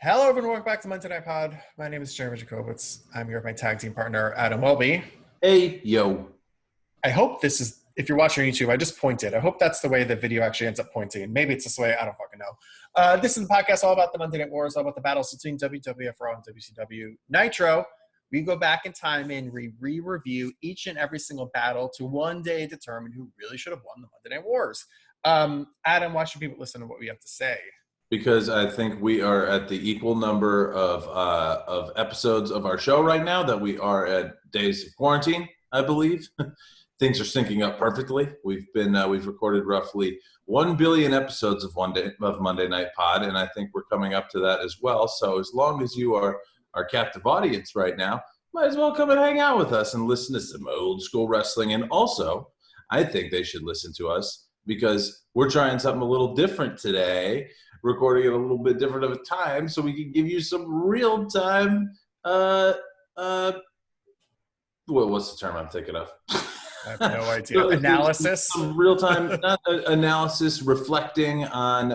Hello, everyone. Welcome back to Monday Night Pod. My name is Jeremy Jacobowitz. I'm here with my tag team partner, Adam Welby. Hey, yo. I hope this is, if you're watching on YouTube, I just pointed. I hope that's the way the video actually ends up pointing. Maybe it's this way. I don't fucking know. This is the podcast all about the Monday Night Wars, all about the battles between WWF Raw and WCW Nitro. We go back in time and we re-review each and every single battle to one day determine who really should have won the Monday Night Wars. Adam, why should people listen to what we have to say? Because I think we are at the equal number of episodes of our show right now that we are at days of quarantine, I believe. Things are syncing up perfectly. We've recorded roughly 1 billion episodes of Monday Night Pod, and I think we're coming up to that as well. So as long as you are our captive audience right now, might as well come and hang out with us and listen to some old school wrestling. And also, I think they should listen to us because we're trying something a little different today, recording it a little bit different of a time so we can give you some real-time, what's the term I'm thinking of? I have no idea. Analysis? Some real-time analysis reflecting on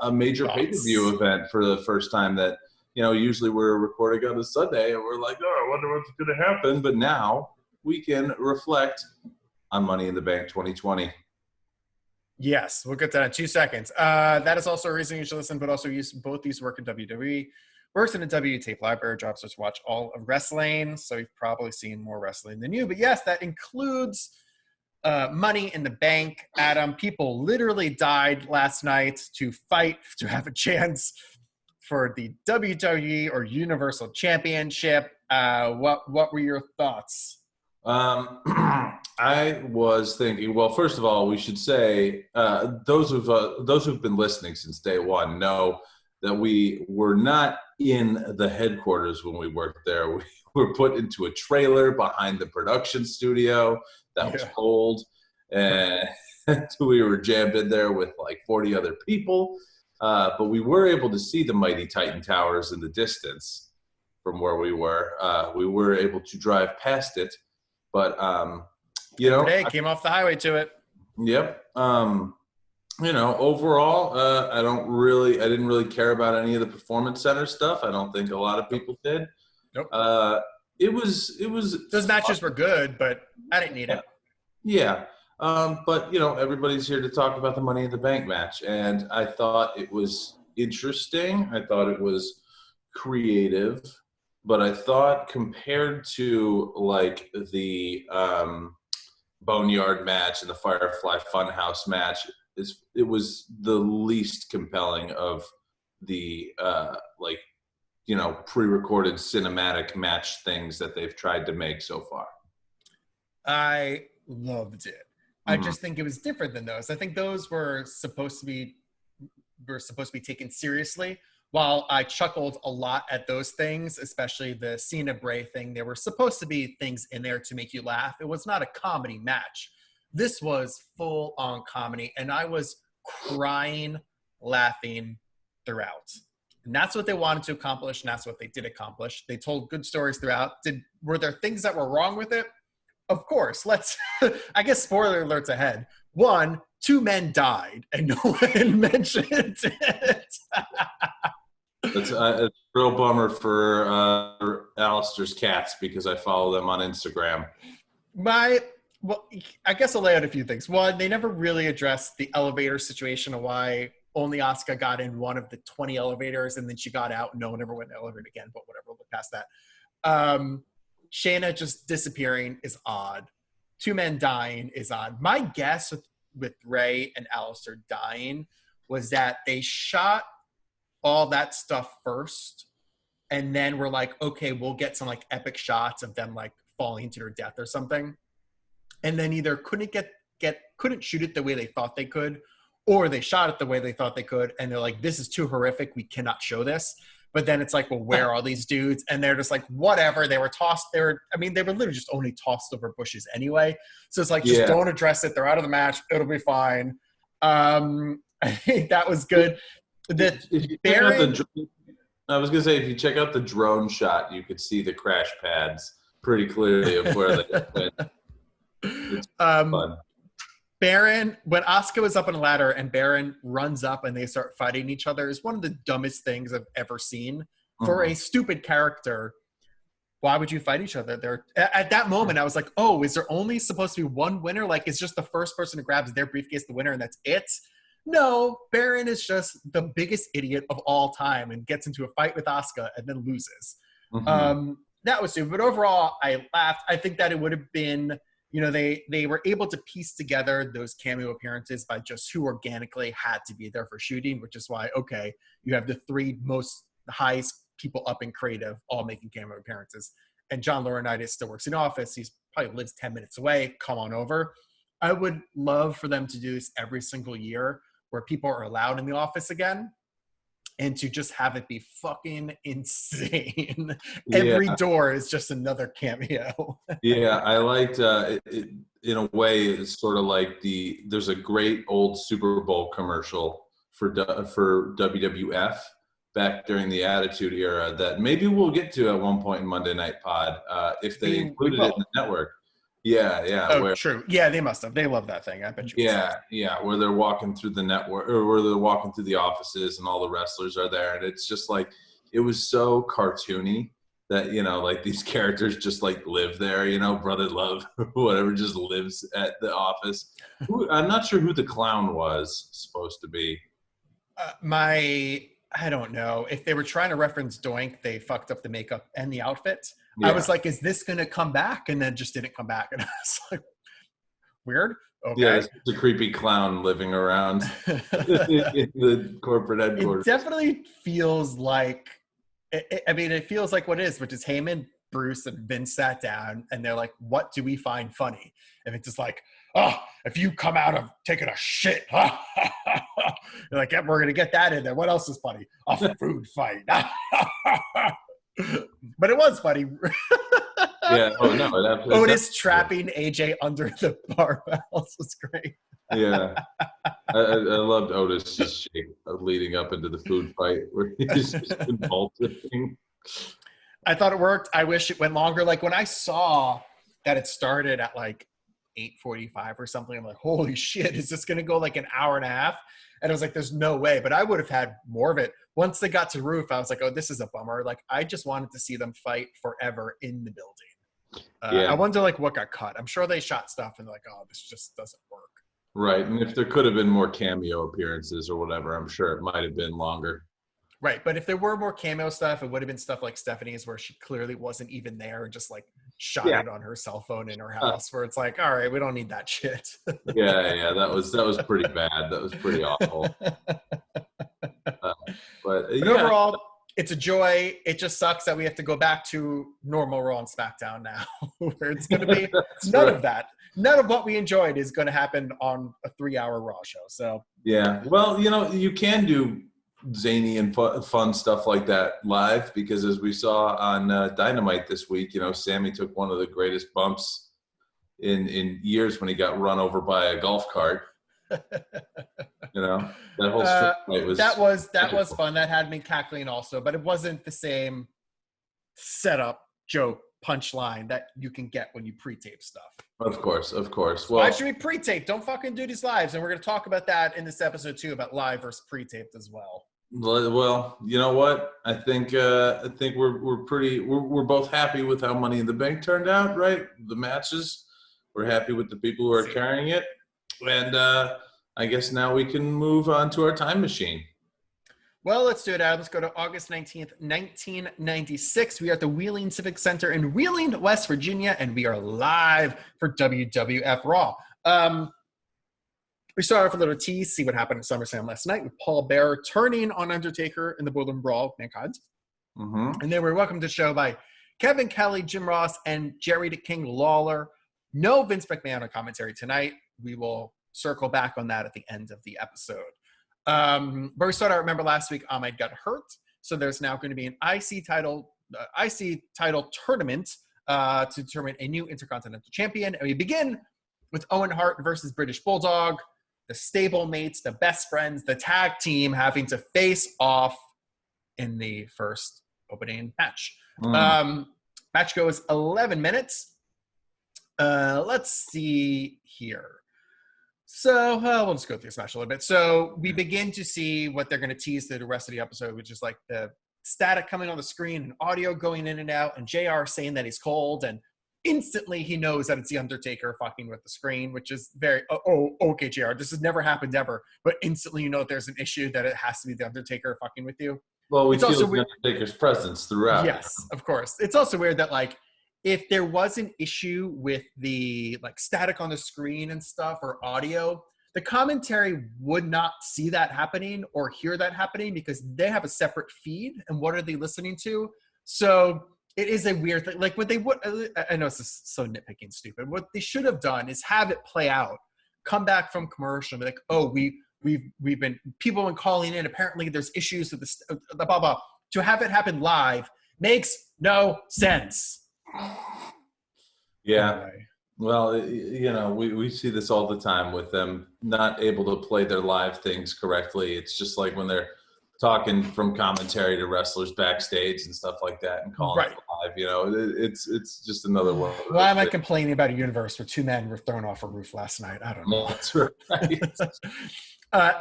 a major pay-per-view event for the first time that, usually we're recording on a Sunday and we're like, oh, I wonder what's going to happen. But now we can reflect on Money in the Bank 2020. Yes, we'll get to that in 2 seconds. That is also a reason you should listen, but also both these work in WWE. Works in the W tape library, jobs us to watch all of wrestling, so you've probably seen more wrestling than you. But yes, that includes Money in the Bank. Adam, people literally died last night to fight to have a chance for the WWE or Universal Championship. What were your thoughts? I was thinking, well, first of all, we should say those who've been listening since day one know that we were not in the headquarters when we worked there. We were put into a trailer behind the production studio that was cold, and we were jammed in there with like 40 other people. But we were able to see the mighty Titan Towers in the distance from where we were. We were able to drive past it. But, Today came off the highway to it. Yep. Overall, I didn't really care about any of the Performance Center stuff. I don't think a lot of people did. Nope. It was. Those matches were good, but I didn't need it. Yeah. But, everybody's here to talk about the Money in the Bank match. And I thought it was interesting. I thought it was creative. But I thought compared to like the Boneyard match and the Firefly Funhouse match, it was the least compelling of the pre-recorded cinematic match things that they've tried to make so far. I loved it. Mm-hmm. I just think it was different than those. I think those were supposed to be taken seriously. While I chuckled a lot at those things, especially the Cena Bray thing, there were supposed to be things in there to make you laugh. It was not a comedy match. This was full-on comedy, and I was crying, laughing throughout. And that's what they wanted to accomplish, and that's what they did accomplish. They told good stories throughout. Were there things that were wrong with it? Of course. I guess spoiler alerts ahead. 1, 2 men died, and no one mentioned it. It's a real bummer for Alistair's cats because I follow them on Instagram. I guess I'll lay out a few things. One, they never really addressed the elevator situation of why only Asuka got in one of the 20 elevators and then she got out and no one ever went in the elevator again, but whatever, we'll look past that. Shayna just disappearing is odd. 2 men dying is odd. My guess with Ray and Alistair dying was that they shot all that stuff first, and then we're like, okay, we'll get some like epic shots of them like falling to their death or something, and then either couldn't shoot it the way they thought they could, or they shot it the way they thought they could, and they're like, this is too horrific, we cannot show this. But then it's like, well, where are these dudes? And they're just like, whatever. They were literally just only tossed over bushes anyway. So it's like, just don't address it. They're out of the match. It'll be fine. I think that was good. I was going to say, if you check out the drone shot, you could see the crash pads pretty clearly of where they went. It's fun. Baron, when Asuka was up on a ladder and Baron runs up and they start fighting each other, is one of the dumbest things I've ever seen. For a stupid character, why would you fight each other? At that moment, I was like, oh, is there only supposed to be one winner? Like, is just the first person who grabs their briefcase the winner and that's it? No, Baron is just the biggest idiot of all time and gets into a fight with Asuka and then loses. That was stupid. But overall, I laughed. I think that it would have been, they were able to piece together those cameo appearances by just who organically had to be there for shooting, which is why, okay, you have the three most highest people up in creative all making cameo appearances. And John Laurinaitis still works in office. He's probably lives 10 minutes away. Come on over. I would love for them to do this every single year where people are allowed in the office again. And to just have it be fucking insane. Every door is just another cameo. Yeah, I liked it, in a way, it's sort of like there's a great old Super Bowl commercial for WWF back during the Attitude Era that maybe we'll get to at one point in Monday Night Pod if they included it in the network. Yeah. Oh, true. Yeah, they must have. They love that thing. I bet you. Yeah. Where they're walking through the network, or where they're walking through the offices, and all the wrestlers are there, and it's just like it was so cartoony that like these characters just like live there. Brother Love, whatever, just lives at the office. I'm not sure who the clown was supposed to be. I don't know. If they were trying to reference Doink, they fucked up the makeup and the outfit. Yeah. I was like, is this going to come back? And then just didn't come back. And I was like, weird. Okay. Yeah, it's a creepy clown living around in the corporate headquarters. It definitely feels like, it feels like what it is, which is Heyman, Bruce, and Vince sat down and they're like, what do we find funny? And it's just like, oh, if you come out of taking a shit, you're like, yeah, we're going to get that in there. What else is funny? A food fight. But it was funny. Yeah. Oh, no. Otis trapping AJ under the barbells was great. Yeah. I loved Otis' shape leading up into the food fight where he's just convulsing. I thought it worked. I wish it went longer. Like when I saw that it started at like 8:45 or something, I'm like, holy shit, is this going to go like an hour and a half? And I was like, there's no way. But I would have had more of it. Once they got to Roof, I was like, oh, this is a bummer. Like, I just wanted to see them fight forever in the building. I wonder, like, what got cut. I'm sure they shot stuff and they're like, oh, this just doesn't work. Right. And if there could have been more cameo appearances or whatever, I'm sure it might have been longer. Right. But if there were more cameo stuff, it would have been stuff like Stephanie's where she clearly wasn't even there and just, like, shot it on her cell phone in her house where it's like, all right, we don't need that shit. Yeah. That was pretty bad. That was pretty awful. But overall, it's a joy. It just sucks that we have to go back to normal Raw and SmackDown now, where it's going to be none of that. None of what we enjoyed is going to happen on a 3-hour Raw show. So yeah, well, you can do zany and fun stuff like that live because, as we saw on Dynamite this week, Sammy took one of the greatest bumps in years when he got run over by a golf cart. That whole fight was that was fun. That had me cackling also, but it wasn't the same setup joke punchline that you can get when you pre-tape stuff. Of course. Well, why should we pre-tape? Don't fucking do these lives, and we're going to talk about that in this episode too, about live versus pre-taped as well. Well, you know what? I think we're both happy with how Money in the Bank turned out, right? The matches. We're happy with the people who are carrying it. And I guess now we can move on to our time machine. Well, let's do it, Adam. Let's go to August 19th, 1996. We are at the Wheeling Civic Center in Wheeling, West Virginia, and we are live for WWF Raw. We start off with a little tease, see what happened at SummerSlam last night with Paul Bearer turning on Undertaker in the Boiler Brawl, Mankind. Mm-hmm. And then we're welcomed to the show by Kevin Kelly, Jim Ross, and Jerry the King Lawler. No Vince McMahon on commentary tonight. We will circle back on that at the end of the episode. But we started out, remember last week Ahmed got hurt, so there's now going to be an IC title tournament to determine a new Intercontinental Champion. And we begin with Owen Hart versus British Bulldog, the stable mates, the best friends, the tag team having to face off in the first opening match. Match goes 11 minutes. Let's see here. So we'll just go through this match a little bit. So we begin to see what they're going to tease through the rest of the episode, which is like the static coming on the screen and audio going in and out, and JR saying that he's cold, and instantly he knows that it's the Undertaker fucking with the screen, which is very, okay, JR, this has never happened ever, but instantly you know that there's an issue that it has to be the Undertaker fucking with you. Well, we feel the Undertaker's presence throughout. Yes, of course. It's also weird that, like, if there was an issue with the, like, static on the screen and stuff or audio, the commentary would not see that happening or hear that happening because they have a separate feed. And what are they listening to? So it is a weird thing. Like, what they would, I know this is so nitpicking stupid. What they should have done is have it play out, come back from commercial, and be like, oh, we've been, people have been calling in. Apparently there's issues with this, blah, blah. To have it happen live makes no sense. Yeah. Anyway. Well, you know, we see this all the time with them not able to play their live things correctly. It's just like when they're talking from commentary to wrestlers backstage and stuff like that and calling it live, you know, it's just another one. Why am I complaining about a universe where two men were thrown off a roof last night? I don't know. That's right.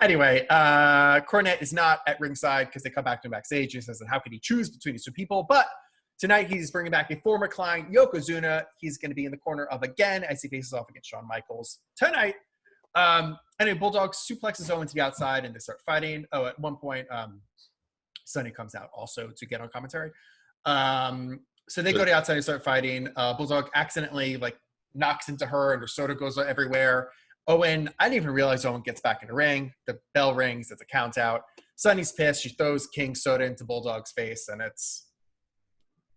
Anyway, Cornette is not at ringside because they come back to him backstage. He says that how could he choose between these two people? But tonight he's bringing back a former client, Yokozuna. He's going to be in the corner of again as he faces off against Shawn Michaels tonight. Anyway, Bulldog suplexes Owen to the outside and they start fighting. Oh, at one point, Sonny comes out also to get on commentary. So they go to the outside and start fighting. Bulldog accidentally like knocks into her and her soda goes everywhere. Owen, I didn't even realize Owen gets back in the ring. The bell rings. It's a count out. Sonny's pissed. She throws King soda into Bulldog's face and it's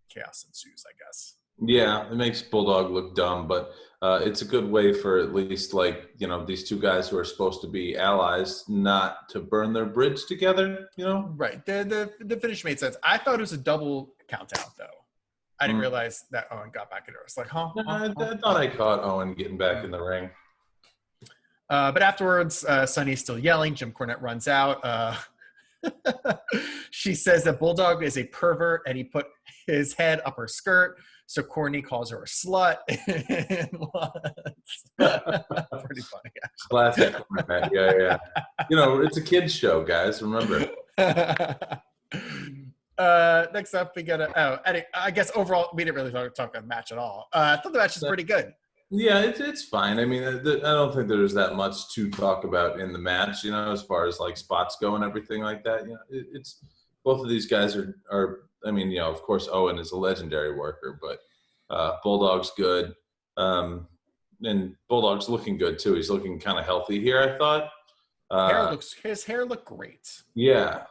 chaos ensues, I guess. Yeah, it makes Bulldog look dumb, but it's a good way for at least, like, you know, these two guys who are supposed to be allies not to burn their bridge together, you know? Right. The finish made sense. I thought it was a double count out, though. I didn't realize that Owen got back into it. It's like, I thought I caught Owen getting back in the ring. But afterwards, Sonny's still yelling. Jim Cornette runs out. She says that Bulldog is a pervert and he put his head up her skirt. So Corny calls her a slut. Pretty funny, actually. Classic Cornette. Yeah. You know, it's a kid's show, guys. Remember. Next up, we got I guess overall, we didn't really talk about the match at all. I thought the match was pretty good. Yeah, it's fine. I mean, I don't think there's that much to talk about in the match, you know, as far as like spots go and everything like that. You know, it's both of these guys are. I mean, you know, of course, Owen is a legendary worker, but Bulldog's good, and Bulldog's looking good too. He's looking kind of healthy here, I thought. His hair looked great. Yeah.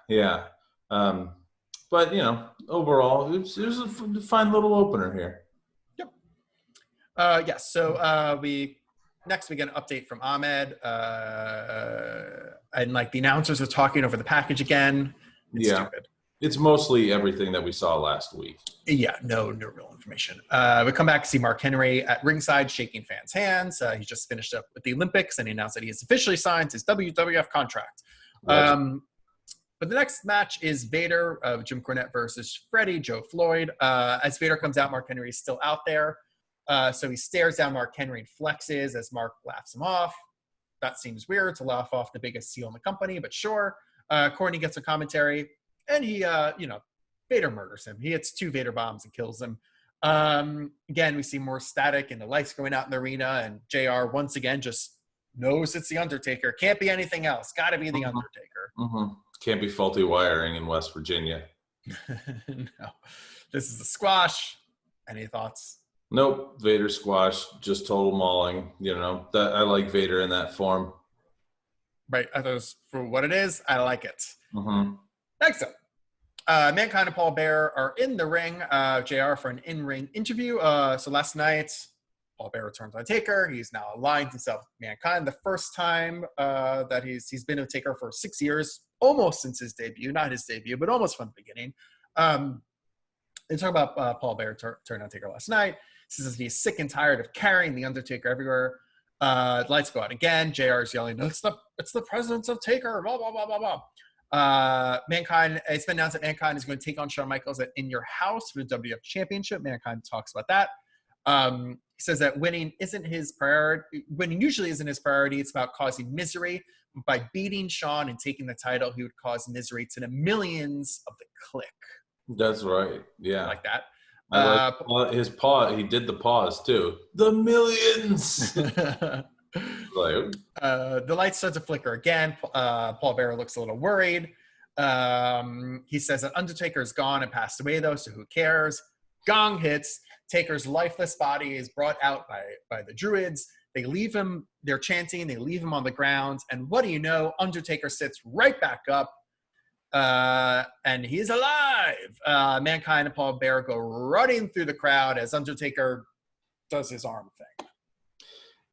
But you know, overall, it was a fine little opener here. Yes. So we get an update from Ahmed, and like the announcers are talking over the package again. It's stupid. It's mostly everything that we saw last week. Yeah, no real information. We come back to see Mark Henry at ringside shaking fans' hands. He just finished up with the Olympics and he announced that he has officially signed his WWF contract. But the next match is Vader of Jim Cornette versus Freddie Joe Floyd. As Vader comes out, Mark Henry is still out there. So he stares down Mark Henry and flexes as Mark laughs him off. That seems weird to laugh off the biggest heel in the company, but sure. Corny gets a commentary, and he, Vader murders him. He hits 2 Vader bombs and kills him. Again, we see more static and the lights going out in the arena, and JR once again just knows it's the Undertaker. Can't be anything else. Got to be the Undertaker. Mm-hmm. Can't be faulty wiring in West Virginia. No. This is the squash. Any thoughts? Nope, Vader squash, just total mauling. You know, that I like Vader in that form. Right, for what it is, I like it. Mm-hmm. Next up, Mankind and Paul Bearer are in the ring. JR for an in-ring interview. So last night, Paul Bearer returns on Taker. He's now aligned himself with Mankind. The first time that he's been a Taker for 6 years, almost since his debut. Not his debut, but almost from the beginning. They talk about Paul Bearer turned on Taker last night. He says he's sick and tired of carrying the Undertaker everywhere. Lights go out again. JR is yelling, it's the presence of Taker, blah, blah, blah, blah, blah. Mankind, it's been announced that Mankind is going to take on Shawn Michaels at In Your House for the WWF Championship. Mankind talks about that. He says that winning isn't his priority. Winning usually isn't his priority. It's about causing misery. By beating Shawn and taking the title, he would cause misery to the millions of the clique. That's right. Yeah. I like that. I like his paw. He did the pause too. The millions. The lights start to flicker again. Paul Bearer looks a little worried. He says that Undertaker is gone and passed away, though, so who cares? Gong hits. Taker's lifeless body is brought out by the Druids. They leave him. They're chanting. They leave him on the ground. And what do you know? Undertaker sits right back up. And he's alive. Mankind and Paul Bearer go running through the crowd as Undertaker does his arm thing.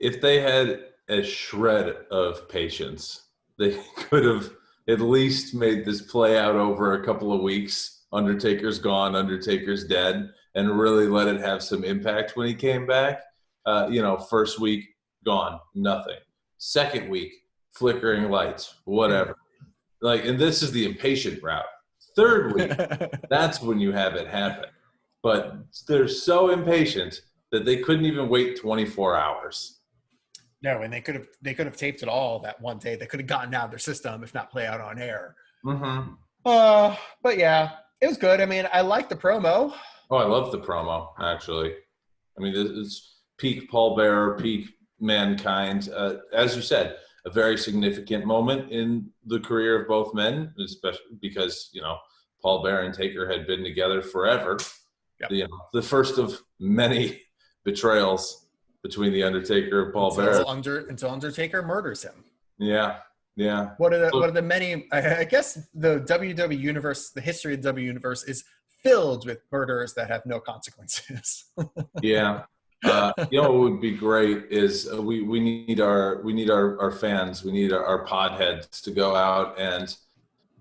If they had a shred of patience, they could have at least made this play out over a couple of weeks. Undertaker's gone, Undertaker's dead, and really let it have some impact when he came back. First week, gone, nothing. Second week, flickering lights, whatever. And this is the impatient route. Third week, that's when you have it happen. But they're so impatient that they couldn't even wait 24 hours. No, and they could have taped it all that one day. They could have gotten out of their system, if not play out on air. Mm-hmm. But yeah, it was good. I mean, I liked the promo. Oh, I love the promo, actually. I mean, this is peak Paul Bearer, peak Mankind. As you said, a very significant moment in the career of both men, especially because, Paul Bearer and Taker had been together forever. Yep. The first of many betrayals between the Undertaker and Paul Bearer. Until Undertaker murders him. Yeah. What are the many, I guess the WWE universe, the history of the W universe is filled with murders that have no consequences. Yeah. What would be great is we need our fans, we need our podheads to go out and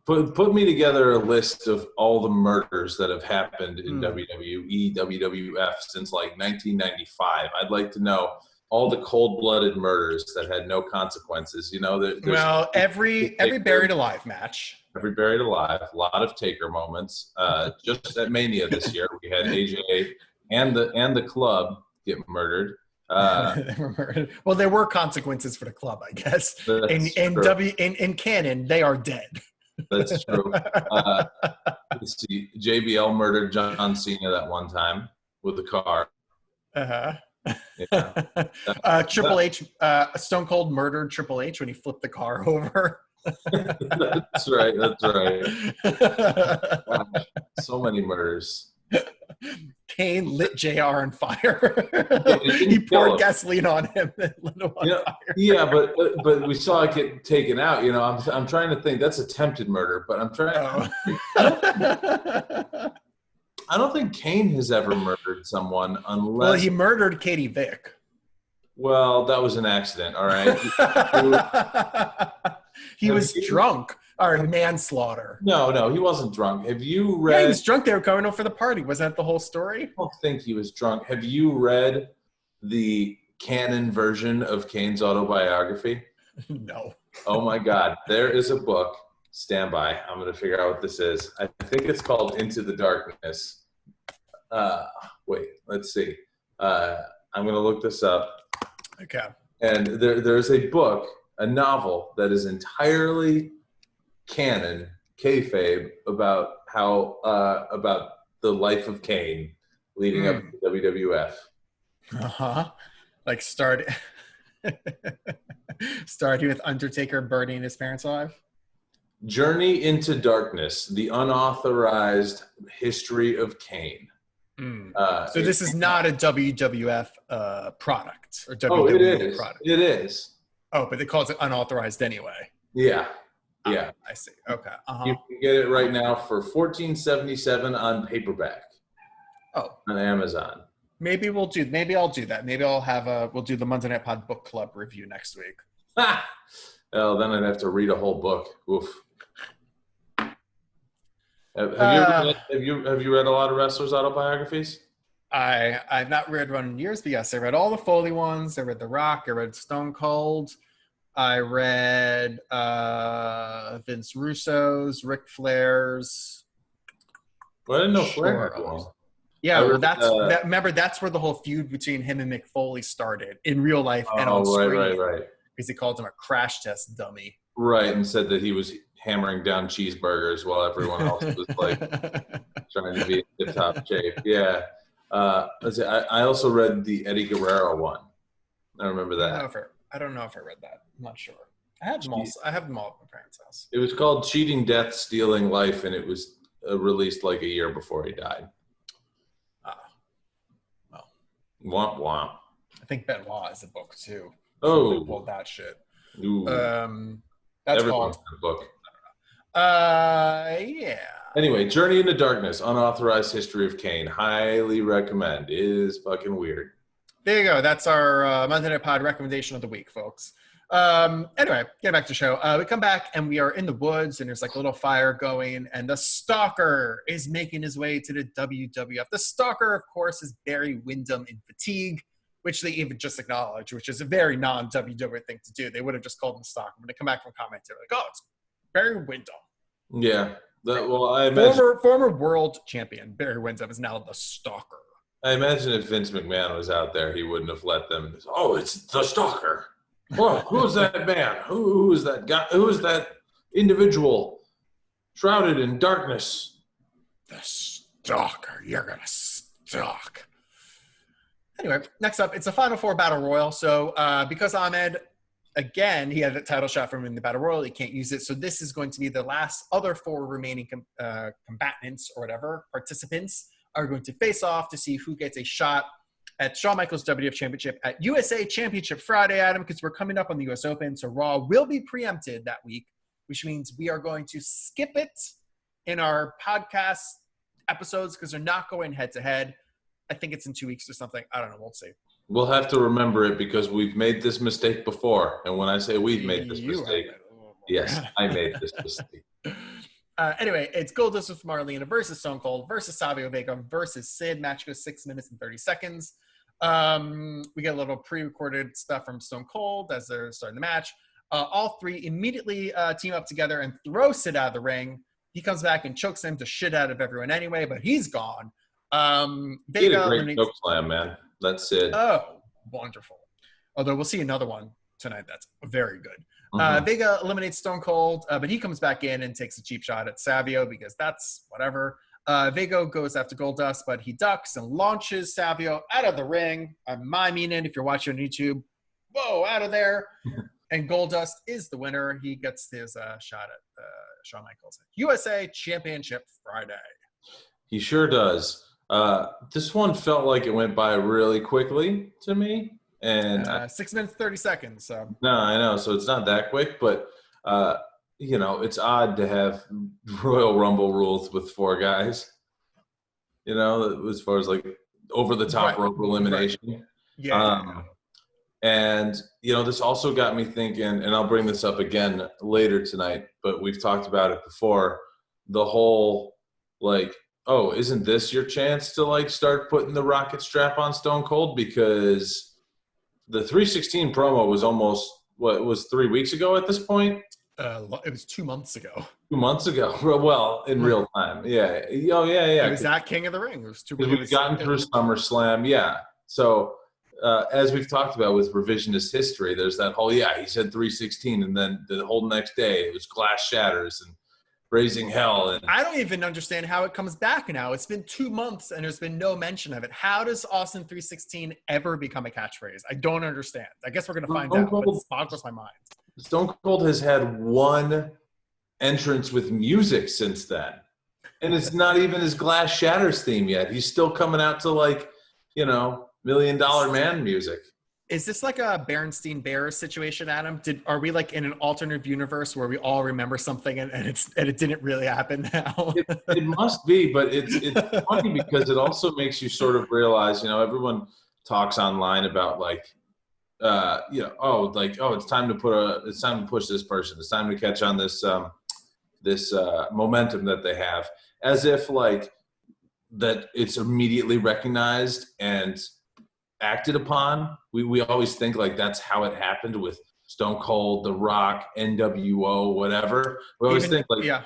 put me together a list of all the murders that have happened in WWE, WWF since 1995. I'd like to know all the cold-blooded murders that had no consequences. Every buried alive match. Every buried alive, a lot of Taker moments. Just at Mania this year, we had AJ and the club get murdered. They were murdered. Well, there were consequences for the club, I guess. In canon, they are dead. That's true. Let's see. JBL murdered John Cena that one time with the car. Yeah. Triple H, Stone Cold murdered Triple H when he flipped the car over. That's right. So many murders. Kane lit JR on fire. He poured gasoline on him and lit him on fire. Yeah, but we saw it get taken out. I'm trying to think. That's attempted murder, but I'm trying. I don't think Kane has ever murdered someone unless. Well, he murdered Katie Vick. Well, that was an accident. All right. He was drunk. Or manslaughter. No, he wasn't drunk. Have you read? Yeah, he was drunk. They were coming over for the party. Wasn't that the whole story? I don't think he was drunk. Have you read the canon version of Kane's autobiography? No. Oh my God. There is a book. Stand by. I'm going to figure out what this is. I think it's called Into the Darkness. Wait, let's see. I'm going to look this up. Okay. And there's a book, a novel that is entirely canon, kayfabe, about how about the life of Kane leading up to WWF. Starting with Undertaker burning his parents alive. Journey into Darkness: The Unauthorized History of Kane. So this is not a WWF product or WWE product. It is. Oh, but they call it unauthorized anyway. Yeah. Yeah, I see. Okay, You can get it right now for $14.77 on paperback. Oh, on Amazon. Maybe I'll do that. Maybe we'll do the Monday Night Pod book club review next week. Well, then I'd have to read a whole book. Oof. Have you read a lot of wrestlers' autobiographies? I've not read one in years, but yes, I read all the Foley ones. I read The Rock. I read Stone Cold. I read Vince Russo's, Ric Flair's. Well, I didn't know Flair had one. Yeah, well, remember that's where the whole feud between him and Mick Foley started in real life and on screen. Right. Because he called him a crash test dummy. Right, and said that he was hammering down cheeseburgers while everyone else was like trying to be in tip-top shape. Yeah. I also read the Eddie Guerrero one. I remember that. I don't know if I read that. I'm not sure. I have them all at my parents' house. It was called Cheating, Death, Stealing Life, and it was released like a year before he died. Well. Womp womp. I think Benoit is a book too. Oh. Pulled that shit. Ooh. That's Everyone's called book. Yeah. Anyway, Journey into Darkness, Unauthorized History of Kane. Highly recommend. It is fucking weird. There you go. That's our Monday Night Pod recommendation of the week, folks. Anyway, get back to the show. We come back and we are in the woods and there's like a little fire going and the Stalker is making his way to the WWF. The Stalker, of course, is Barry Windham in fatigue, which they even just acknowledge, which is a very non-WWF thing to do. They would have just called him Stalker. When they come back from commentary, like, oh, it's Barry Windham. Yeah. I imagine former world champion Barry Windham is now the Stalker. I imagine if Vince McMahon was out there, he wouldn't have let them. Oh, it's the Stalker. Well, who's that man? Who is that guy? Who is that individual shrouded in darkness? The Stalker. You're gonna stalk. Anyway, next up, it's a Final Four Battle Royal. So because Ahmed, again, he had a title shot from him in the Battle Royal, he can't use it. So this is going to be the last other four remaining combatants or whatever, participants are going to face off to see who gets a shot at Shawn Michaels WWF Championship at USA Championship Friday, Adam, because we're coming up on the US Open. So Raw will be preempted that week, which means we are going to skip it in our podcast episodes because they're not going head-to-head. I think it's in 2 weeks or something. I don't know. We'll see. We'll have to remember it because we've made this mistake before. And when I say we've made this mistake, yes, I made this mistake. Anyway, it's Goldust with Marlena versus Stone Cold versus Savio Vega versus Sid. Match goes 6 minutes and 30 seconds. We get a little pre-recorded stuff from Stone Cold as they're starting the match. All three immediately team up together and throw Sid out of the ring. He comes back and chokes him to shit out of everyone anyway, but he's gone. He did a great choke slam, man. That's it. Oh, wonderful. Although we'll see another one tonight that's very good. Vega eliminates Stone Cold, but he comes back in and takes a cheap shot at Savio because that's whatever. Vega goes after Goldust, but he ducks and launches Savio out of the ring. I mean it if you're watching on YouTube. Whoa, out of there. And Goldust is the winner. He gets his shot at Shawn Michaels. USA Championship Friday. He sure does. This one felt like it went by really quickly to me. And 6 minutes, 30 seconds. So. No, I know. So it's not that quick, but, it's odd to have Royal Rumble rules with four guys, as far as like over the top rope elimination. Right. Yeah. And, this also got me thinking, and I'll bring this up again later tonight, but we've talked about it before, the whole like, oh, isn't this your chance to like start putting the rocket strap on Stone Cold? Because the 316 promo was almost, what, was 3 weeks ago at this point? It was 2 months ago. 2 months ago. Well, in real time. Yeah. Oh, yeah. It was at King of the Ring. It was 2 weeks ago. We've gotten through SummerSlam. Yeah. So, as we've talked about with revisionist history, there's that whole, he said 316, and then the whole next day it was glass shatters and raising hell. And I don't even understand how it comes back now. It's been 2 months and there's been no mention of it. How does Austin 316 ever become a catchphrase? I don't understand. I guess we're going to find out, but it boggles my mind. Stone Cold has had one entrance with music since then. And it's not even his Glass Shatters theme yet. He's still coming out to like, $1 Million Man music. Is this like a Berenstein Bears situation, Adam? Are we like in an alternate universe where we all remember something and it didn't really happen now? It must be, but it's funny because it also makes you sort of realize, everyone talks online about like, it's time to push this person. It's time to catch on this momentum that they have, as if like that it's immediately recognized and acted upon. We always think like that's how it happened with Stone Cold, The Rock, NWO, whatever. We always think like,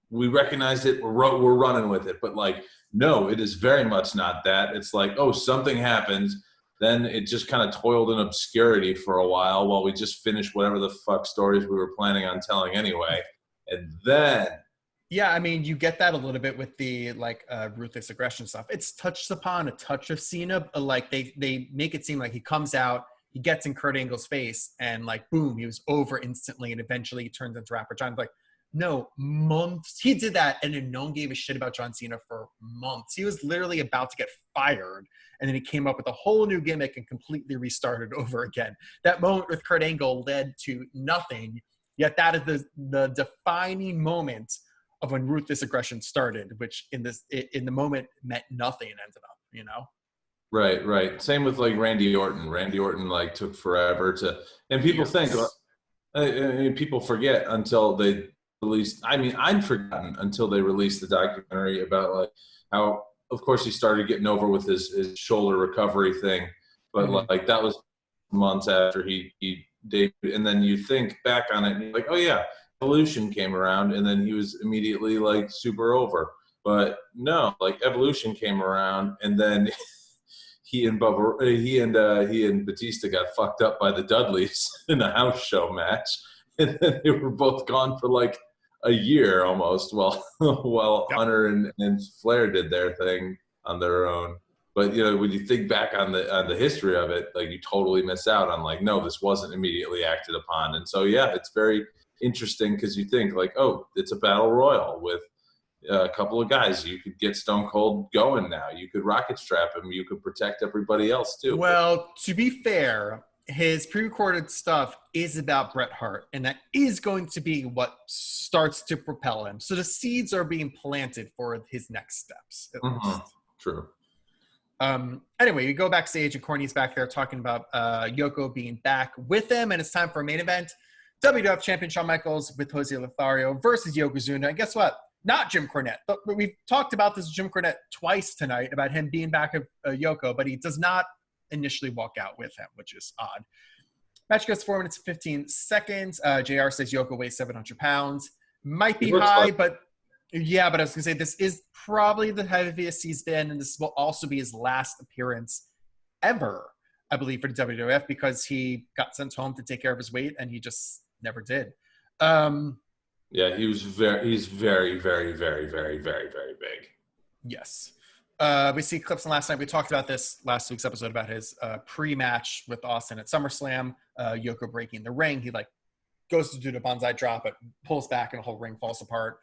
we recognized it. We're running with it. But like, no, it is very much not that. It's like, oh, something happens. Then it just kind of toiled in obscurity for a while we just finished whatever the fuck stories we were planning on telling anyway. And then. Yeah, I mean, you get that a little bit with the ruthless aggression stuff. It's touched upon a touch of Cena, but like they make it seem like he comes out, he gets in Kurt Angle's face, and like boom, he was over instantly, and eventually he turns into Rapper John. Like, no, months he did that, and then no one gave a shit about John Cena for months. He was literally about to get fired, and then he came up with a whole new gimmick and completely restarted over again. That moment with Kurt Angle led to nothing. Yet that is the defining moment of when ruthless aggression started, which in the moment meant nothing and ended up, you know? Right. Same with like Randy Orton. Randy Orton like took forever to, and people think, people forget until they released. I mean, I'd forgotten until they released the documentary about like how, of course, he started getting over with his shoulder recovery thing, but like that was months after he debuted, and then you think back on it and you're like, oh yeah, Evolution came around, and then he was immediately like super over. But no, like Evolution came around, and then he and Batista got fucked up by the Dudleys in a house show match, and then they were both gone for like a year almost, while Hunter and Flair did their thing on their own. But you know, when you think back on the history of it, like you totally miss out on like, no, this wasn't immediately acted upon. And so yeah, it's very interesting because you think like, oh, it's a battle royal with a couple of guys. You could get Stone Cold going now. You could rocket strap him. You could protect everybody else too. Well, to be fair, his pre-recorded stuff is about Bret Hart, and that is going to be what starts to propel him. So the seeds are being planted for his next steps. At least. True. Anyway, we go backstage and Corny's back there talking about Yoko being back with him, and it's time for a main event. WWF champion Shawn Michaels with Jose Lothario versus Yokozuna. And guess what? Not Jim Cornette. But we've talked about this Jim Cornette twice tonight about him being back at Yoko, but he does not initially walk out with him, which is odd. Match goes 4 minutes and 15 seconds. JR says Yoko weighs 700 pounds. Might be high, but yeah, but I was going to say this is probably the heaviest he's been, and this will also be his last appearance ever, I believe, for the WWF, because he got sent home to take care of his weight, and he just never did. Yeah, he's very, very, very, very, very, very big. Yes. We see clips from last night. We talked about this last week's episode about his pre-match with Austin at SummerSlam. Yoko breaking the ring. He like goes to do the Banzai drop, but pulls back and the whole ring falls apart.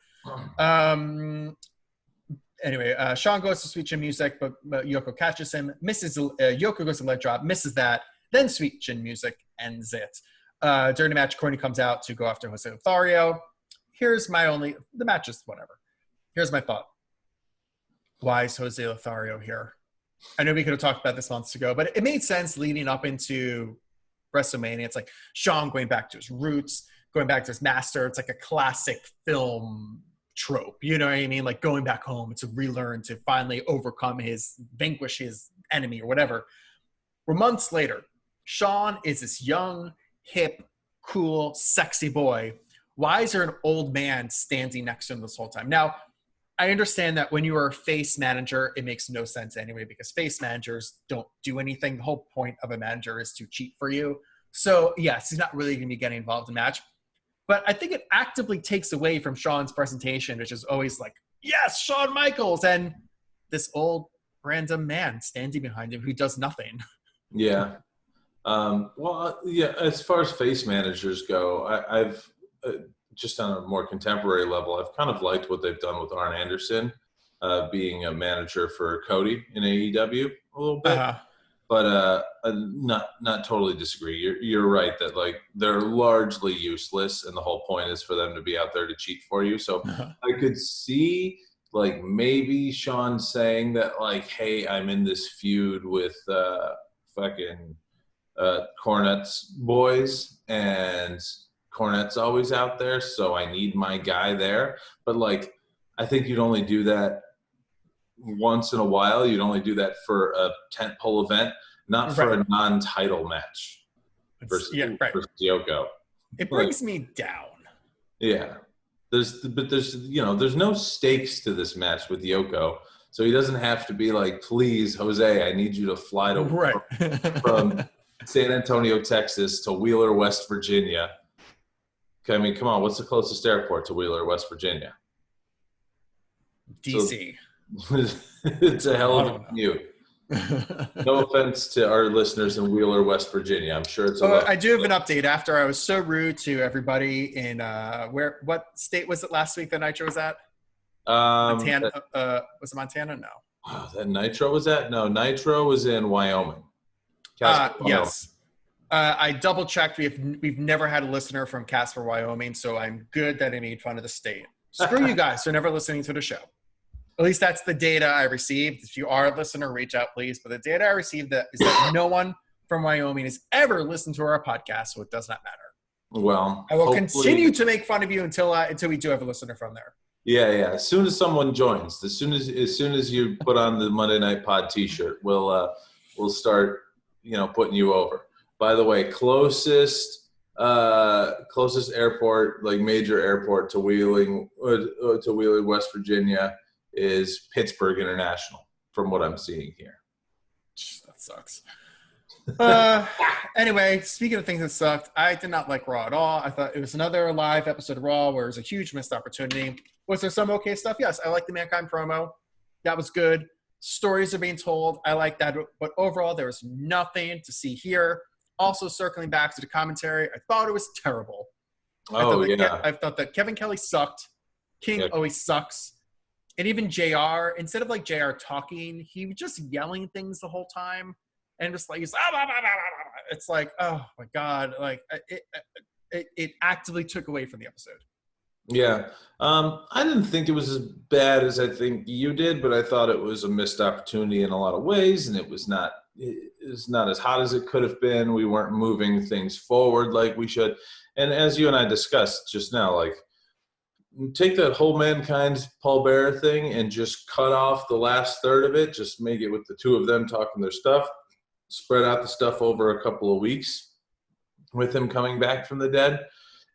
Anyway, Shawn goes to Sweet Chin Music, but Yoko catches him. Misses. Yoko goes to leg drop, misses that. Then Sweet Chin Music ends it. During the match, Corny comes out to go after Jose Lothario. The match is whatever. Here's my thought. Why is Jose Lothario here? I know we could have talked about this months ago, but it made sense leading up into WrestleMania. It's like Shawn going back to his roots, going back to his master. It's like a classic film trope. You know what I mean? Like going back home to relearn, to finally vanquish his enemy or whatever. We're months later. Shawn is this young, hip, cool, sexy boy. Why is there an old man standing next to him this whole time? Now, I understand that when you are a face manager, it makes no sense anyway, because face managers don't do anything. The whole point of a manager is to cheat for you. So, yes, he's not really going to be getting involved in the match. But I think it actively takes away from Shawn's presentation, which is always like, yes, Shawn Michaels, and this old random man standing behind him who does nothing. Yeah. As far as face managers go, I've just on a more contemporary level, I've kind of liked what they've done with Arn Anderson being a manager for Cody in AEW a little bit. But not totally disagree. You're right that like they're largely useless, and the whole point is for them to be out there to cheat for you. So I could see like maybe Shawn saying that like, hey, I'm in this feud with Cornette's boys, and Cornette's always out there, so I need my guy there. But like, I think you'd only do that once in a while. You'd only do that for a tentpole event, not for a non-title versus Yoko. It brings me down. Yeah. there's no stakes to this match with Yoko. So he doesn't have to be like, please, Jose, I need you to fly to from San Antonio, Texas to Wheeler, West Virginia. I mean, come on, what's the closest airport to Wheeler, West Virginia? DC. So, it's a hell of a commute. No offense to our listeners in Wheeler, West Virginia. I'm sure it's I do have an update. After I was so rude to everybody in what state was it last week that Nitro was at? Montana. Was it Montana? No. Oh, that Nitro was at? No, Nitro was in Wyoming. Yes. I double checked. We've never had a listener from Casper, Wyoming, so I'm good that I made fun of the state. Screw you guys for never listening to the show. At least that's the data I received. If you are a listener, reach out, please. But the data I received is that no one from Wyoming has ever listened to our podcast, so it does not matter. Well, I will continue to make fun of you until we do have a listener from there. Yeah. As soon as someone joins, as soon as you put on the Monday Night Pod T-shirt, we'll start, putting you over. By the way, closest airport, like major airport to Wheeling, West Virginia, is Pittsburgh International, from what I'm seeing here. That sucks. Anyway, speaking of things that sucked, I did not like Raw at all. I thought it was another live episode of Raw where it was a huge missed opportunity. Was there some okay stuff? Yes, I like the Mankind promo. That was good. Stories are being told. I like that. But overall, there was nothing to see here. Also, circling back to the commentary, I thought it was terrible. I thought that Kevin Kelly sucked. King always sucks. And even JR, instead of like JR talking, he was just yelling things the whole time. And just like, it's like, oh my God. Like it actively took away from the episode. Yeah. I didn't think it was as bad as I think you did, but I thought it was a missed opportunity in a lot of ways. And it was not as hot as it could have been. We weren't moving things forward like we should. And as you and I discussed just now, like, take that whole Mankind Paul Bearer thing and just cut off the last third of it. Just make it with the two of them talking their stuff. Spread out the stuff over a couple of weeks with him coming back from the dead.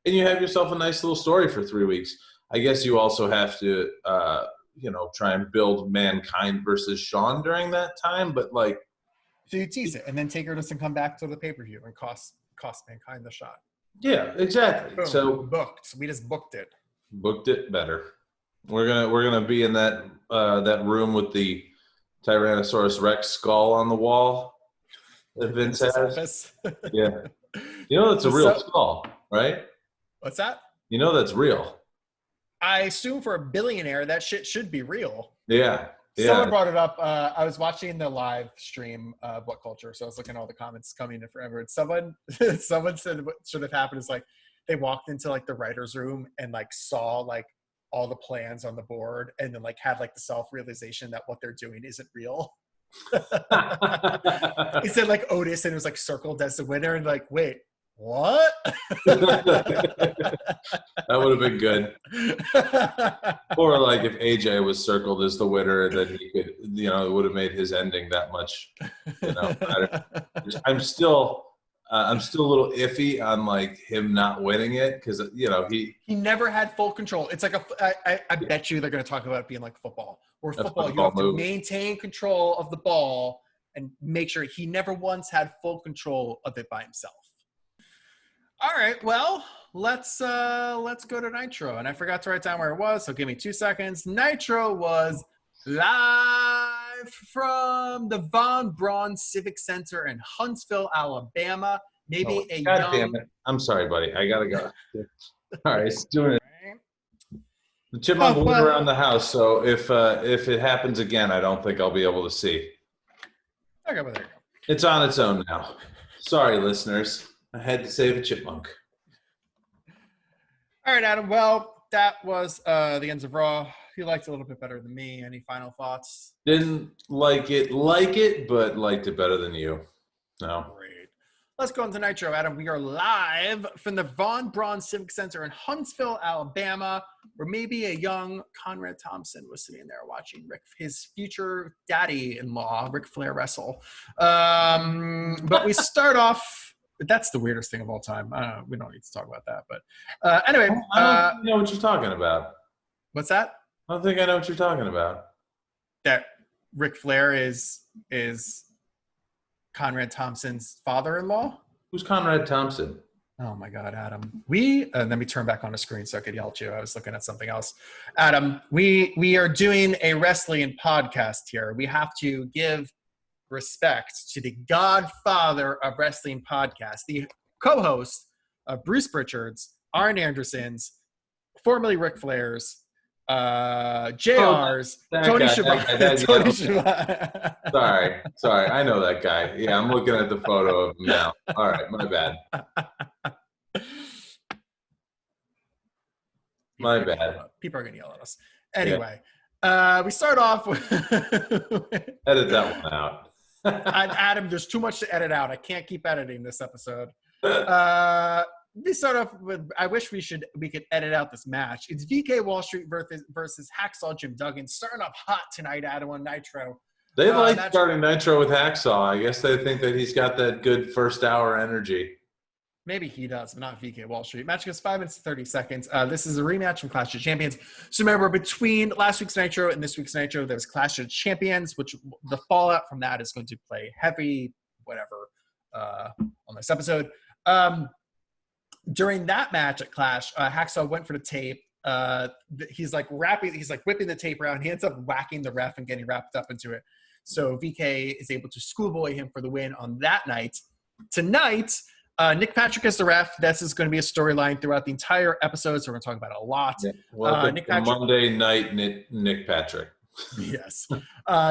And you have yourself a nice little story for 3 weeks. I guess you also have to, try and build Mankind versus Shawn during that time. But like, so you tease it, and then Taker doesn't come back to the pay-per-view and cost Mankind the shot. Yeah, exactly. Boom, so booked. We just booked it. Booked it better. We're gonna be in that room with the Tyrannosaurus Rex skull on the wall that Vince has. Yeah, that's a real skull, right? What's that? That's real. I assume for a billionaire, that shit should be real. Yeah. Someone brought it up. I was watching the live stream of What Culture, so I was looking at all the comments coming in forever. And someone said what should have happened is like they walked into like the writer's room and like saw like all the plans on the board and then like had like the self-realization that what they're doing isn't real. He said like Otis and it was like circled as the winner and like, wait, what? That would have been good. Or like if AJ was circled as the winner, then he could, it would have made his ending that much, better. I'm still a little iffy on like him not winning it because he never had full control. It's like I bet you they're going to talk about it being like football. Or football, you have to maintain control of the ball and make sure he never once had full control of it by himself. All right, well, let's go to Nitro. And I forgot to write down where it was, so give me 2 seconds. Nitro was live from the Von Braun Civic Center in Huntsville, Alabama. God damn it. I'm sorry, buddy. I gotta go. All right, it's doing it. The chipmunk went around the house, so if it happens again, I don't think I'll be able to see. Okay, well, there you go. It's on its own now. Sorry, listeners. I had to save a chipmunk. All right, Adam. Well, that was the ends of Raw. You liked it a little bit better than me. Any final thoughts? Didn't like it, but liked it better than you. No. Great. Let's go into Nitro, Adam. We are live from the Von Braun Civic Center in Huntsville, Alabama, where maybe a young Conrad Thompson was sitting there watching his future daddy-in-law, Ric Flair, wrestle. But we start off that's the weirdest thing of all time. We don't need to talk about that. But anyway. I don't know what you're talking about. What's that? I don't think I know what you're talking about. That Ric Flair is Conrad Thompson's father-in-law? Who's Conrad Thompson? Oh my God, Adam. Let me turn back on the screen so I could yell at you. I was looking at something else. Adam, we are doing a wrestling podcast here. We have to give respect to the godfather of wrestling podcast, the co-host of Bruce Pritchard's, Arn Anderson's, formerly Ric Flair's, JR's, Tony Schiavone. Sorry. I know that guy. Yeah, I'm looking at the photo of him now. All right, my bad. My bad. People are going to yell at us. Anyway, we start off with... Edit that one out. Adam, there's too much to edit out. I can't keep editing this episode. We start off with, I wish we could edit out this match. It's VK Wall Street versus Hacksaw Jim Duggan. Starting off hot tonight, Adam, on Nitro. They like starting Nitro with Hacksaw. I guess they think that he's got that good first hour energy. Maybe he does, but not VK Wall Street. Match goes 5 minutes and 30 seconds. This is a rematch from Clash of Champions. So remember, between last week's Nitro and this week's Nitro, there was Clash of Champions, which the fallout from that is going to play heavy, whatever, on this episode. During that match at Clash, Hacksaw went for the tape. He's like whipping the tape around. He ends up whacking the ref and getting wrapped up into it. So VK is able to schoolboy him for the win on that night. Tonight, Nick Patrick is the ref. This is going to be a storyline throughout the entire episode, so we're going to talk about it a lot. Yeah. Well, Nick Patrick, Monday night Nick Patrick. Yes.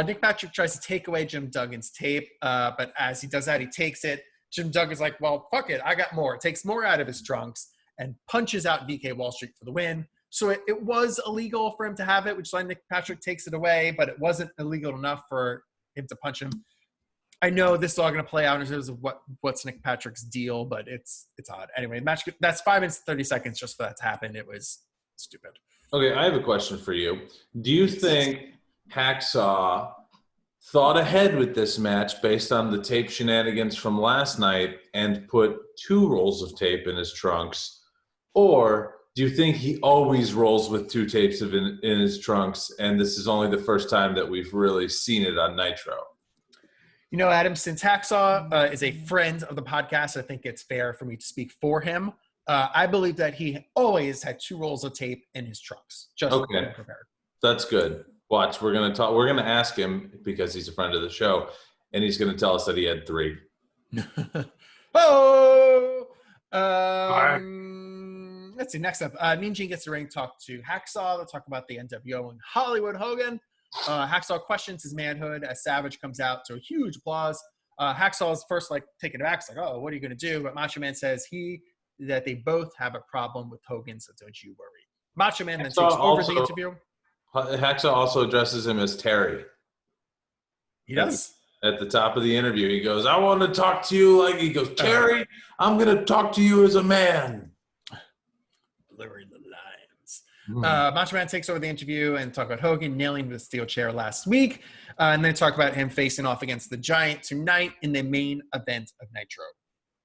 Nick Patrick tries to take away Jim Duggan's tape, but as he does that, he takes it. Jim Duggan's like, well, fuck it, I got more. Takes more out of his trunks and punches out VK Wall Street for the win. So it was illegal for him to have it, which is why Nick Patrick takes it away, but it wasn't illegal enough for him to punch him. I know this is all going to play out in terms of what's Nick Patrick's deal, but it's odd. Anyway, match that's 5 minutes, 30 seconds just for that to happen. It was stupid. Okay, I have a question for you. Do you think Hacksaw thought ahead with this match based on the tape shenanigans from last night and put 2 rolls of tape in his trunks? Or do you think he always rolls with 2 tapes in his trunks and this is only the first time that we've really seen it on Nitro? You know, Adam, since Hacksaw is a friend of the podcast, I think it's fair for me to speak for him. I believe that he always had 2 rolls of tape in his trunks. Just okay. Prepared. That's good. Watch, we're going to ask him because he's a friend of the show, and he's going to tell us that he had 3. Let's see. Next up, Mean Gene gets the ring, talk to Hacksaw. They'll talk about the NWO and Hollywood Hogan. Hacksaw questions his manhood as Savage comes out to a huge applause. Hacksaw is first taken aback, like, oh, what are you going to do? But Macho Man says that they both have a problem with Hogan, so don't you worry. Macho Man then takes over the interview. Hacksaw also addresses him as Terry. He does. At the top of the interview, he goes, I want to talk to you he goes, Terry, I'm going to talk to you as a man. Blurring the lines. Macho Man takes over the interview and talk about Hogan nailing the steel chair last week. And then talk about him facing off against the Giant tonight in the main event of Nitro.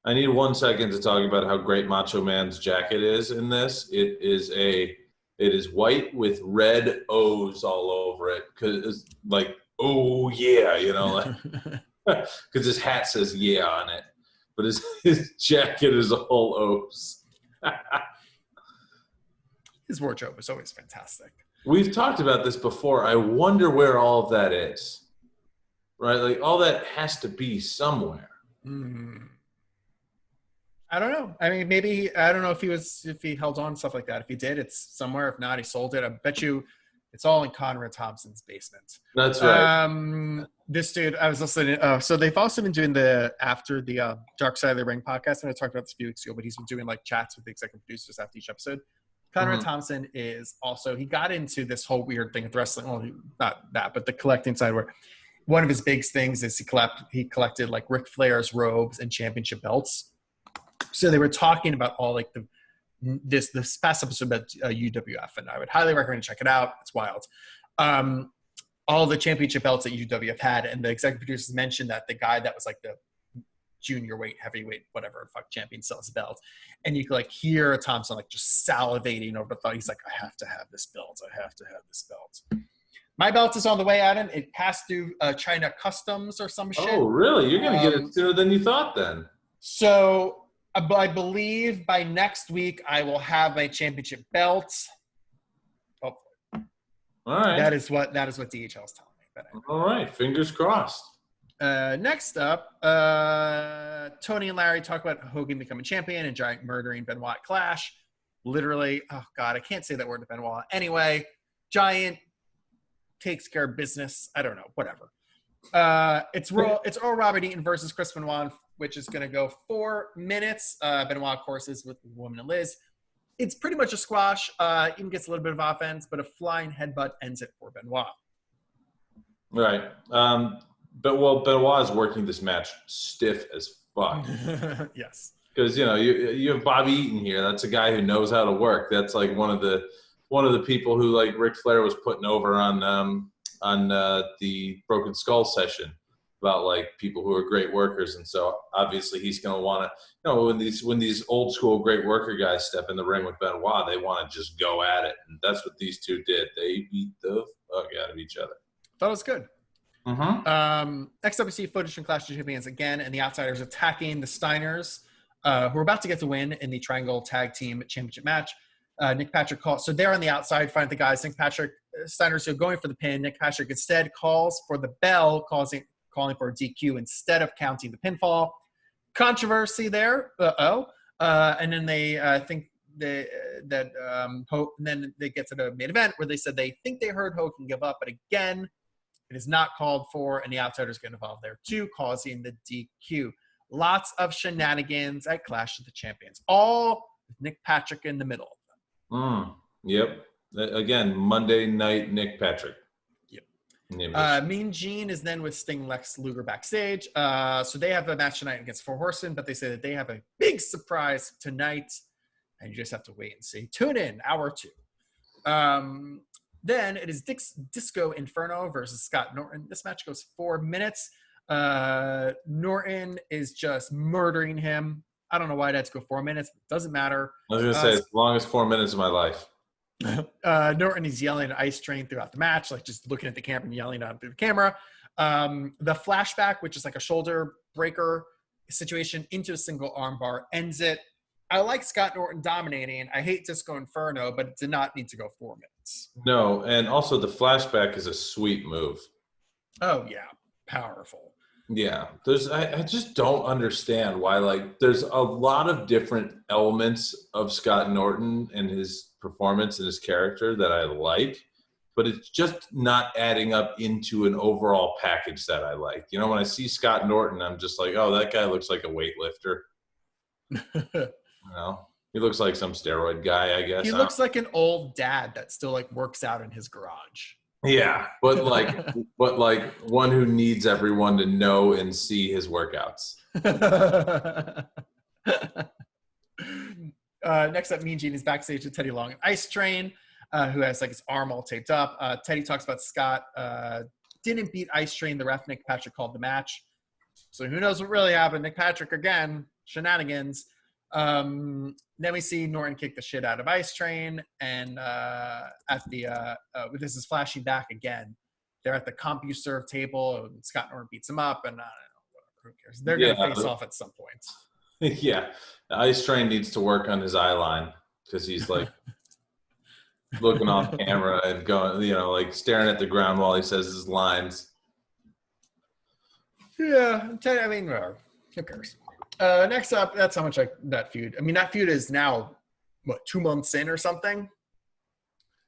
I need 1 second to talk about how great Macho Man's jacket is in this. It is white with red O's all over it. Cause it's like, oh yeah, because his hat says yeah on it, but his jacket is all O's. His wardrobe is always fantastic. We've talked about this before. I wonder where all of that is, right? All that has to be somewhere. I don't know. I mean, maybe, I don't know if he held on, stuff like that. If he did, it's somewhere. If not, he sold it. I bet you it's all in Conrad Thompson's basement. That's right. This dude, I was listening. So they've also been doing after the Dark Side of the Ring podcast, and I talked about this a few weeks ago, but he's been doing chats with the executive producers after each episode. Conrad Thompson is also, he got into this whole weird thing with wrestling. Well, not that, but the collecting side, where one of his big things is he collected Ric Flair's robes and championship belts. So they were talking about all this past episode about UWF, and I would highly recommend check it out. It's wild. All the championship belts that UWF had, and the executive producers mentioned that the guy that was the junior weight, heavyweight, whatever the fuck champion sells the belt. And you could like hear Thompson like just salivating over the thought. He's like, I have to have this belt. I have to have this belt. My belt is on the way, Adam. It passed through China Customs or some shit. Oh, really? You're going to get it sooner than you thought then. So I believe by next week I will have my championship belt. Hopefully. All right. That is what DHL is telling me. All right. Fingers crossed. Next up, Tony and Larry talk about Hogan becoming champion and Giant murdering Benoit Clash. Literally, oh God, I can't say that word to Benoit. Anyway, Giant takes care of business. I don't know, whatever. It's Earl Robert Eaton versus Chris Benoit, which is going to go 4 minutes. Benoit, of course, is with Woman and Liz. It's pretty much a squash. Even gets a little bit of offense, but a flying headbutt ends it for Benoit. Right. Benoit is working this match stiff as fuck. Yes. Because you have Bobby Eaton here. That's a guy who knows how to work. That's like one of the people who like Ric Flair was putting over on the Broken Skull session about like people who are great workers. And so obviously he's going to want to, when these old school great worker guys step in the ring with Benoit, they want to just go at it. And that's what these two did. They beat the fuck out of each other. Thought it was good. Mm-hmm. Next up, we see footage from Clash of Champions again, and the Outsiders attacking the Steiners, who are about to get the win in the Triangle Tag Team Championship match. Nick Patrick calls. So they're on the outside, fighting the guys. Nick Patrick, Steiners are going for the pin. Nick Patrick instead calls for the bell, calling for a DQ instead of counting the pinfall. Controversy there. And then they think that Hope. And then they get to the main event where they said they think they heard Hogan give up, but again, it is not called for, and the Outsiders get involved there too, causing the DQ. Lots of shenanigans at Clash of the Champions. All with Nick Patrick in the middle. Yep. Again, Monday Night Nick Patrick. Yep. Mean Gene is then with Sting Lex Luger backstage. So they have a match tonight against Four Horsemen, but they say that they have a big surprise tonight, and you just have to wait and see. Tune in, hour 2. Then it is Disco Inferno versus Scott Norton. This match goes 4 minutes. Norton is just murdering him. I don't know why that's go 4 minutes. Doesn't matter. I was going to say, it's the longest 4 minutes of my life. Norton is yelling at Ice Train throughout the match, like just looking at the camera and yelling at him through the camera. The flashback, which is like a shoulder breaker situation into a single armbar, ends it. I like Scott Norton dominating. I hate Disco Inferno, but it did not need to go 4 minutes. No, and also the flashback is a sweet move. Oh, yeah. Powerful. Yeah. I just don't understand why, like, there's a lot of different elements of Scott Norton and his performance and his character that I like, but it's just not adding up into an overall package that I like. You know, when I see Scott Norton, I'm just like, oh, that guy looks like a weightlifter. He looks like some steroid guy, I guess. He looks like an old dad that still like works out in his garage. Yeah, but like one who needs everyone to know and see his workouts. Next up, Mean Gene is backstage with Teddy Long and Ice Train, who has like his arm all taped up. Teddy talks about Scott didn't beat Ice Train. The ref Nick Patrick called the match. So who knows what really happened? Nick Patrick again, shenanigans. Then we see Norton kick the shit out of Ice Train, and this is flashing back again. They're at the CompuServe table, and Scott Norton beats him up, and I don't know, whatever, who cares? They're going to face off at some point. Yeah, Ice Train needs to work on his eye line because he's like looking off camera and going, like staring at the ground while he says his lines. Yeah, I mean, who cares? Next up, that's how much that feud. I mean, that feud is now, 2 months in or something?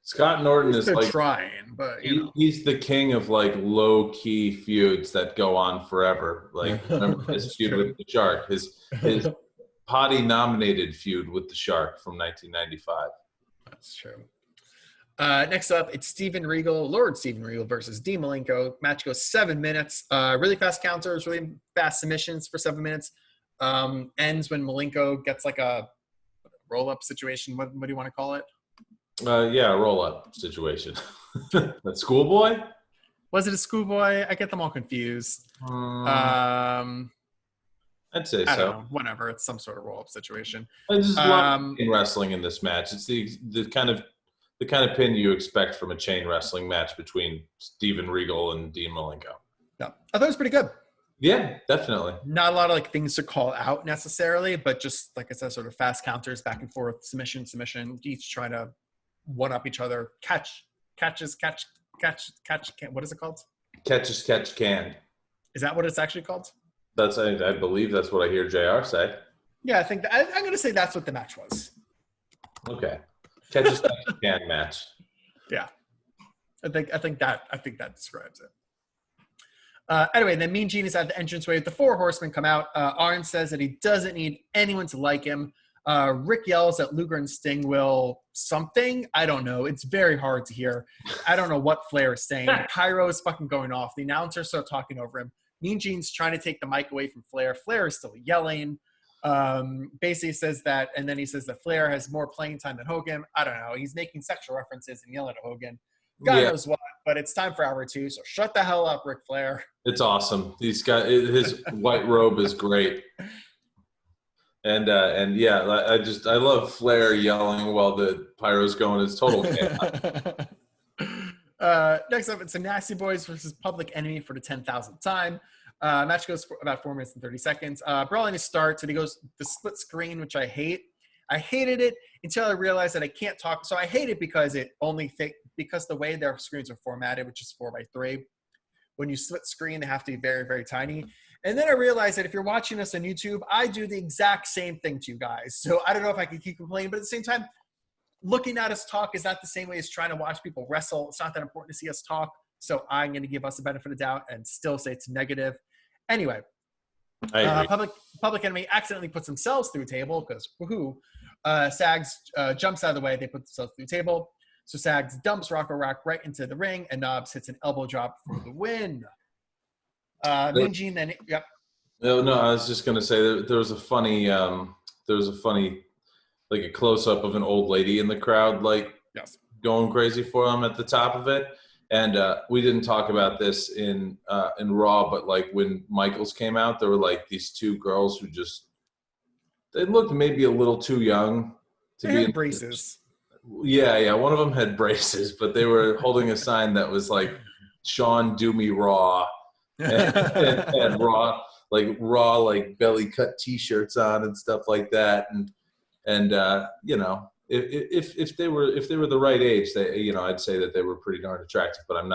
Scott Norton is like trying, but he's the king of like low key feuds that go on forever. Like remember his feud with the Shark, his potty nominated feud with the Shark from 1995. That's true. Next up, it's Lord Steven Regal versus Dean Malenko. Match goes 7 minutes. Really fast counters, really fast submissions for 7 minutes. Ends when Malenko gets like a roll-up situation. What do you want to call it? Yeah, roll-up situation. That schoolboy? Was it a schoolboy? I get them all confused. I I'd say I don't so. know. Whatever. It's some sort of roll-up situation. There's just a lot of chain wrestling in this match. It's the kind of pin you expect from a chain wrestling match between Steven Regal and Dean Malenko. Yeah, I thought it was pretty good. Yeah, definitely. Not a lot of like things to call out necessarily, but just like I said, sort of fast counters back and forth, submission, each trying to one up each other. Catch. What is it called? Catch as catch can. Is that what it's actually called? I believe that's what I hear JR say. Yeah, I think I'm going to say that's what the match was. Okay, catch as catch can match. Yeah, I think that describes it. Anyway, then Mean Gene is at the entranceway with the four horsemen come out. Arn says that he doesn't need anyone to like him. Rick yells that Luger and Sting will something. I don't know. It's very hard to hear. I don't know what Flair is saying. Pyro is fucking going off. The announcers start talking over him. Mean Gene's trying to take the mic away from Flair. Flair is still yelling. Basically says that, and then he says that Flair has more playing time than Hogan. I don't know. He's making sexual references and yelling at Hogan. God knows what, but it's time for hour 2, so shut the hell up, Ric Flair. It's awesome. His white robe is great. And yeah, I love Flair yelling while the pyro's going. It's total chaos. Next up, it's the Nasty Boys versus Public Enemy for the 10,000th time. Match goes for about 4 minutes and 30 seconds. Brawling starts, and he goes the split screen, which I hate. I hated it until I realized that I can't talk. So I hate it because because the way their screens are formatted, which is 4:3, when you split screen, they have to be very, very tiny. And then I realized that if you're watching us on YouTube, I do the exact same thing to you guys. So I don't know if I can keep complaining, but at the same time, looking at us talk is not the same way as trying to watch people wrestle. It's not that important to see us talk. So I'm going to give us the benefit of the doubt and still say it's negative. Anyway, Public Enemy accidentally puts themselves through a table because woohoo. Sags jumps out of the way. They put themselves through the table. So Sags dumps Rocco Rock right into the ring, and Knobbs hits an elbow drop for the win. Mean Gene then, yep. No, I was just gonna say there was a funny, like a close up of an old lady in the crowd, like going crazy for him at the top of it. And we didn't talk about this in Raw, but like when Michaels came out, there were like these two girls who they looked maybe a little too young to be in braces. Yeah. One of them had braces, but they were holding a sign that was like "Sean, do me raw," and raw like belly cut T-shirts on and stuff like that. And you know, if they were the right age, I'd say that they were pretty darn attractive. But I'm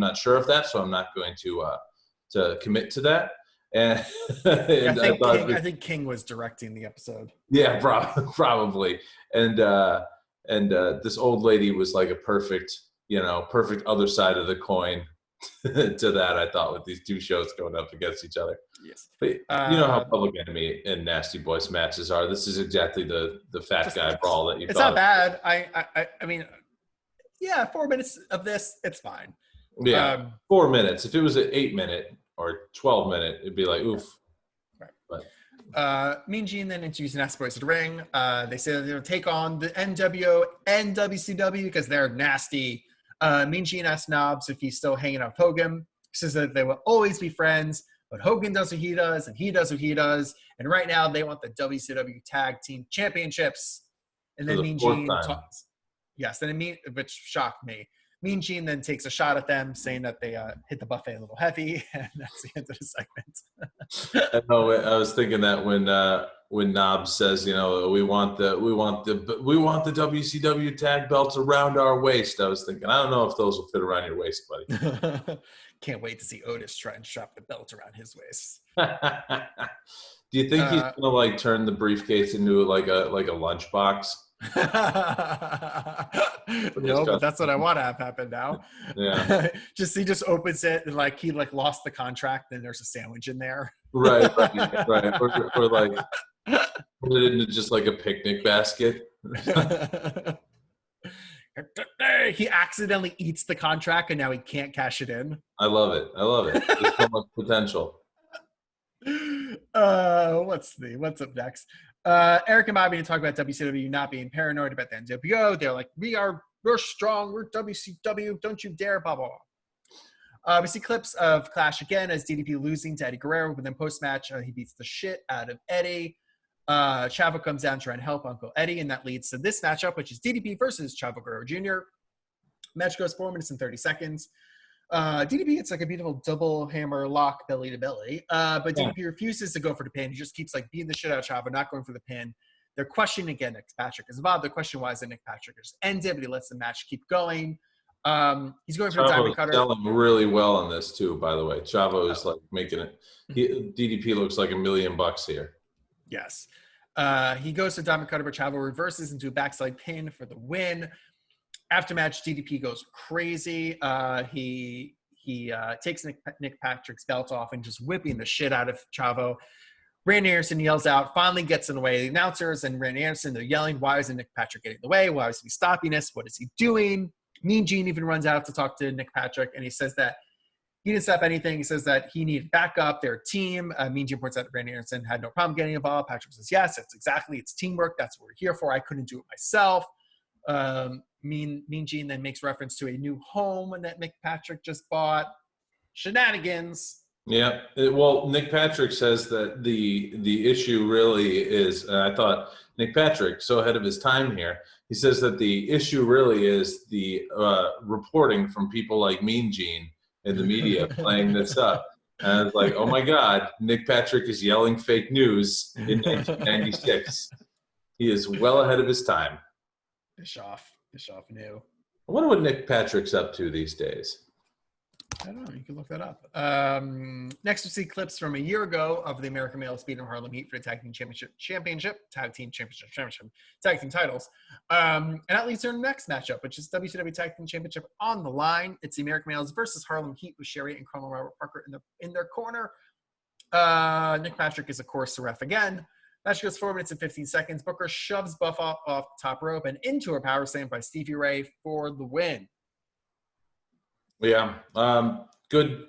not sure of that, so I'm not going to commit to that. And, I think King was directing the episode. Yeah, probably. And this old lady was like a perfect other side of the coin to that, I thought, with these two shows going up against each other. Yes. But you know how Public Enemy and Nasty Boys matches are. This is exactly the fat guy brawl that you It's thought. not bad. I mean, yeah, 4 minutes of this, it's fine. Yeah, 4 minutes. If it was an 8-minute or 12-minute, it'd be like, oof. Right. But Mean Gene then introduced Nasty Boys to the ring. They say they're going to take on the NWO and WCW because they're nasty. Mean Gene asks Knobbs if he's still hanging out with Hogan. He says that they will always be friends, but Hogan does what he does, and he does what he does. And right now, they want the WCW Tag Team Championships. And then Mean Gene talks. Yes, which shocked me. Mean Gene then takes a shot at them, saying that they hit the buffet a little heavy, and that's the end of the segment. I know. I was thinking that when Knobbs says, we want the WCW tag belts around our waist, I was thinking, I don't know if those will fit around your waist, buddy. Can't wait to see Otis try and strap the belt around his waist. Do you think he's gonna like turn the briefcase into like a lunchbox? No, but that's what I want to have happen now. Yeah. He just opens it and like he like lost the contract, and there's a sandwich in there. Right. Or like put it into just like a picnic basket. He accidentally eats the contract, and now he can't cash it in. I love it. There's so much potential. What's up next? Eric and Bobby to talk about WCW not being paranoid about the NWO. They're like, we're strong, we're WCW, don't you dare, blah, blah, We see clips of Clash again as DDP losing to Eddie Guerrero, but then post-match, he beats the shit out of Eddie. Chavo comes down to try and help Uncle Eddie, and that leads to this matchup, which is DDP versus Chavo Guerrero Jr. Match goes 4 minutes and 30 seconds. DDP, it's like a beautiful double hammer lock belly to belly, but DDP refuses to go for the pin. He just keeps like beating the shit out of Chavo, not going for the pin. They're questioning again Nick Patrick is involved. They're questioning why is it Nick Patrick just ends it, but he lets the match keep going. He's going for the diamond cutter. Selling really well on this too, by the way. Chavo is like making it. DDP looks like $1 million here. Yes. He goes to diamond cutter, but Chavo reverses into a backslide pin for the win. After match, DDP goes crazy. He takes Nick Patrick's belt off and just whipping the shit out of Chavo. Randy Anderson yells out, finally gets in the way of the announcers, and Randy Anderson, they're yelling, why isn't Nick Patrick getting in the way? Why is he stopping us? What is he doing? Mean Gene even runs out to talk to Nick Patrick, and he says that he didn't stop anything. He says that he needed backup, their team. Mean Gene points out that Randy Anderson had no problem getting involved. Patrick says, yes, it's teamwork. That's what we're here for. I couldn't do it myself. Mean Gene then makes reference to a new home that Nick Patrick just bought. Shenanigans. Yeah, well, Nick Patrick says that the issue really is, and I thought Nick Patrick, so ahead of his time here, he says that the issue really is the reporting from people like Mean Gene in the media playing this up. And I was like, oh my God, Nick Patrick is yelling fake news in 1996. He is well ahead of his time. Bischoff knew. I wonder what Nick Patrick's up to these days. I don't know. You can look that up. Next, we see clips from a year ago of the American Male Speed and Harlem Heat for the Tag Team Championship, Tag Team titles. And that leads to our next matchup, which is WCW Tag Team Championship on the line. It's the American Males versus Harlem Heat with Sherry and Colonel Robert Parker in their corner. Nick Patrick is, of course, the ref again. Match goes 4 minutes and 15 seconds. Booker shoves Buff off the top rope and into a power slam by Stevie Ray for the win. Yeah, good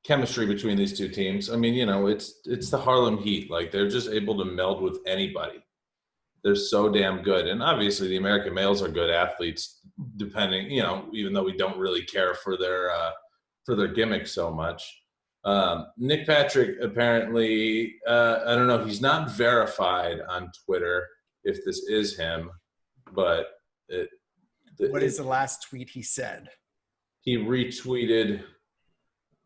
chemistry between these two teams. I mean, it's the Harlem Heat. Like, they're just able to meld with anybody. They're so damn good. And obviously the American males are good athletes, depending, even though we don't really care for their gimmick so much. Nick Patrick, apparently, I don't know, he's not verified on Twitter if this is him, but what is the last tweet he said? He retweeted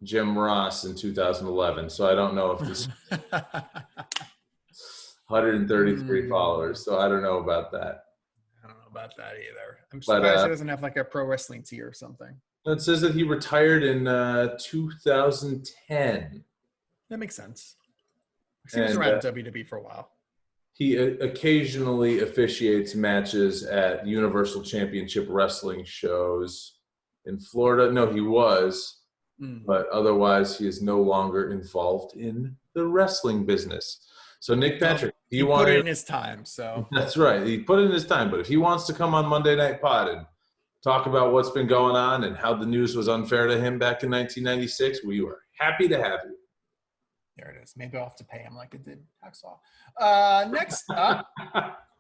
Jim Ross in 2011, so I don't know if this 133 followers, so I don't know about that. I don't know about that either. I'm surprised he doesn't have like a pro wrestling tee or something. It says that he retired in 2010. That makes sense. He was around WWE for a while. He occasionally officiates matches at Universal Championship Wrestling shows in Florida. No, he was, but otherwise he is no longer involved in the wrestling business. So Nick Patrick, he put in his time. So that's right. He put in his time. But if he wants to come on Monday Night Pod and talk about what's been going on and how the news was unfair to him back in 1996, we were happy to have you. There it is. Maybe I'll have to pay him like it did Hacksaw. Next up,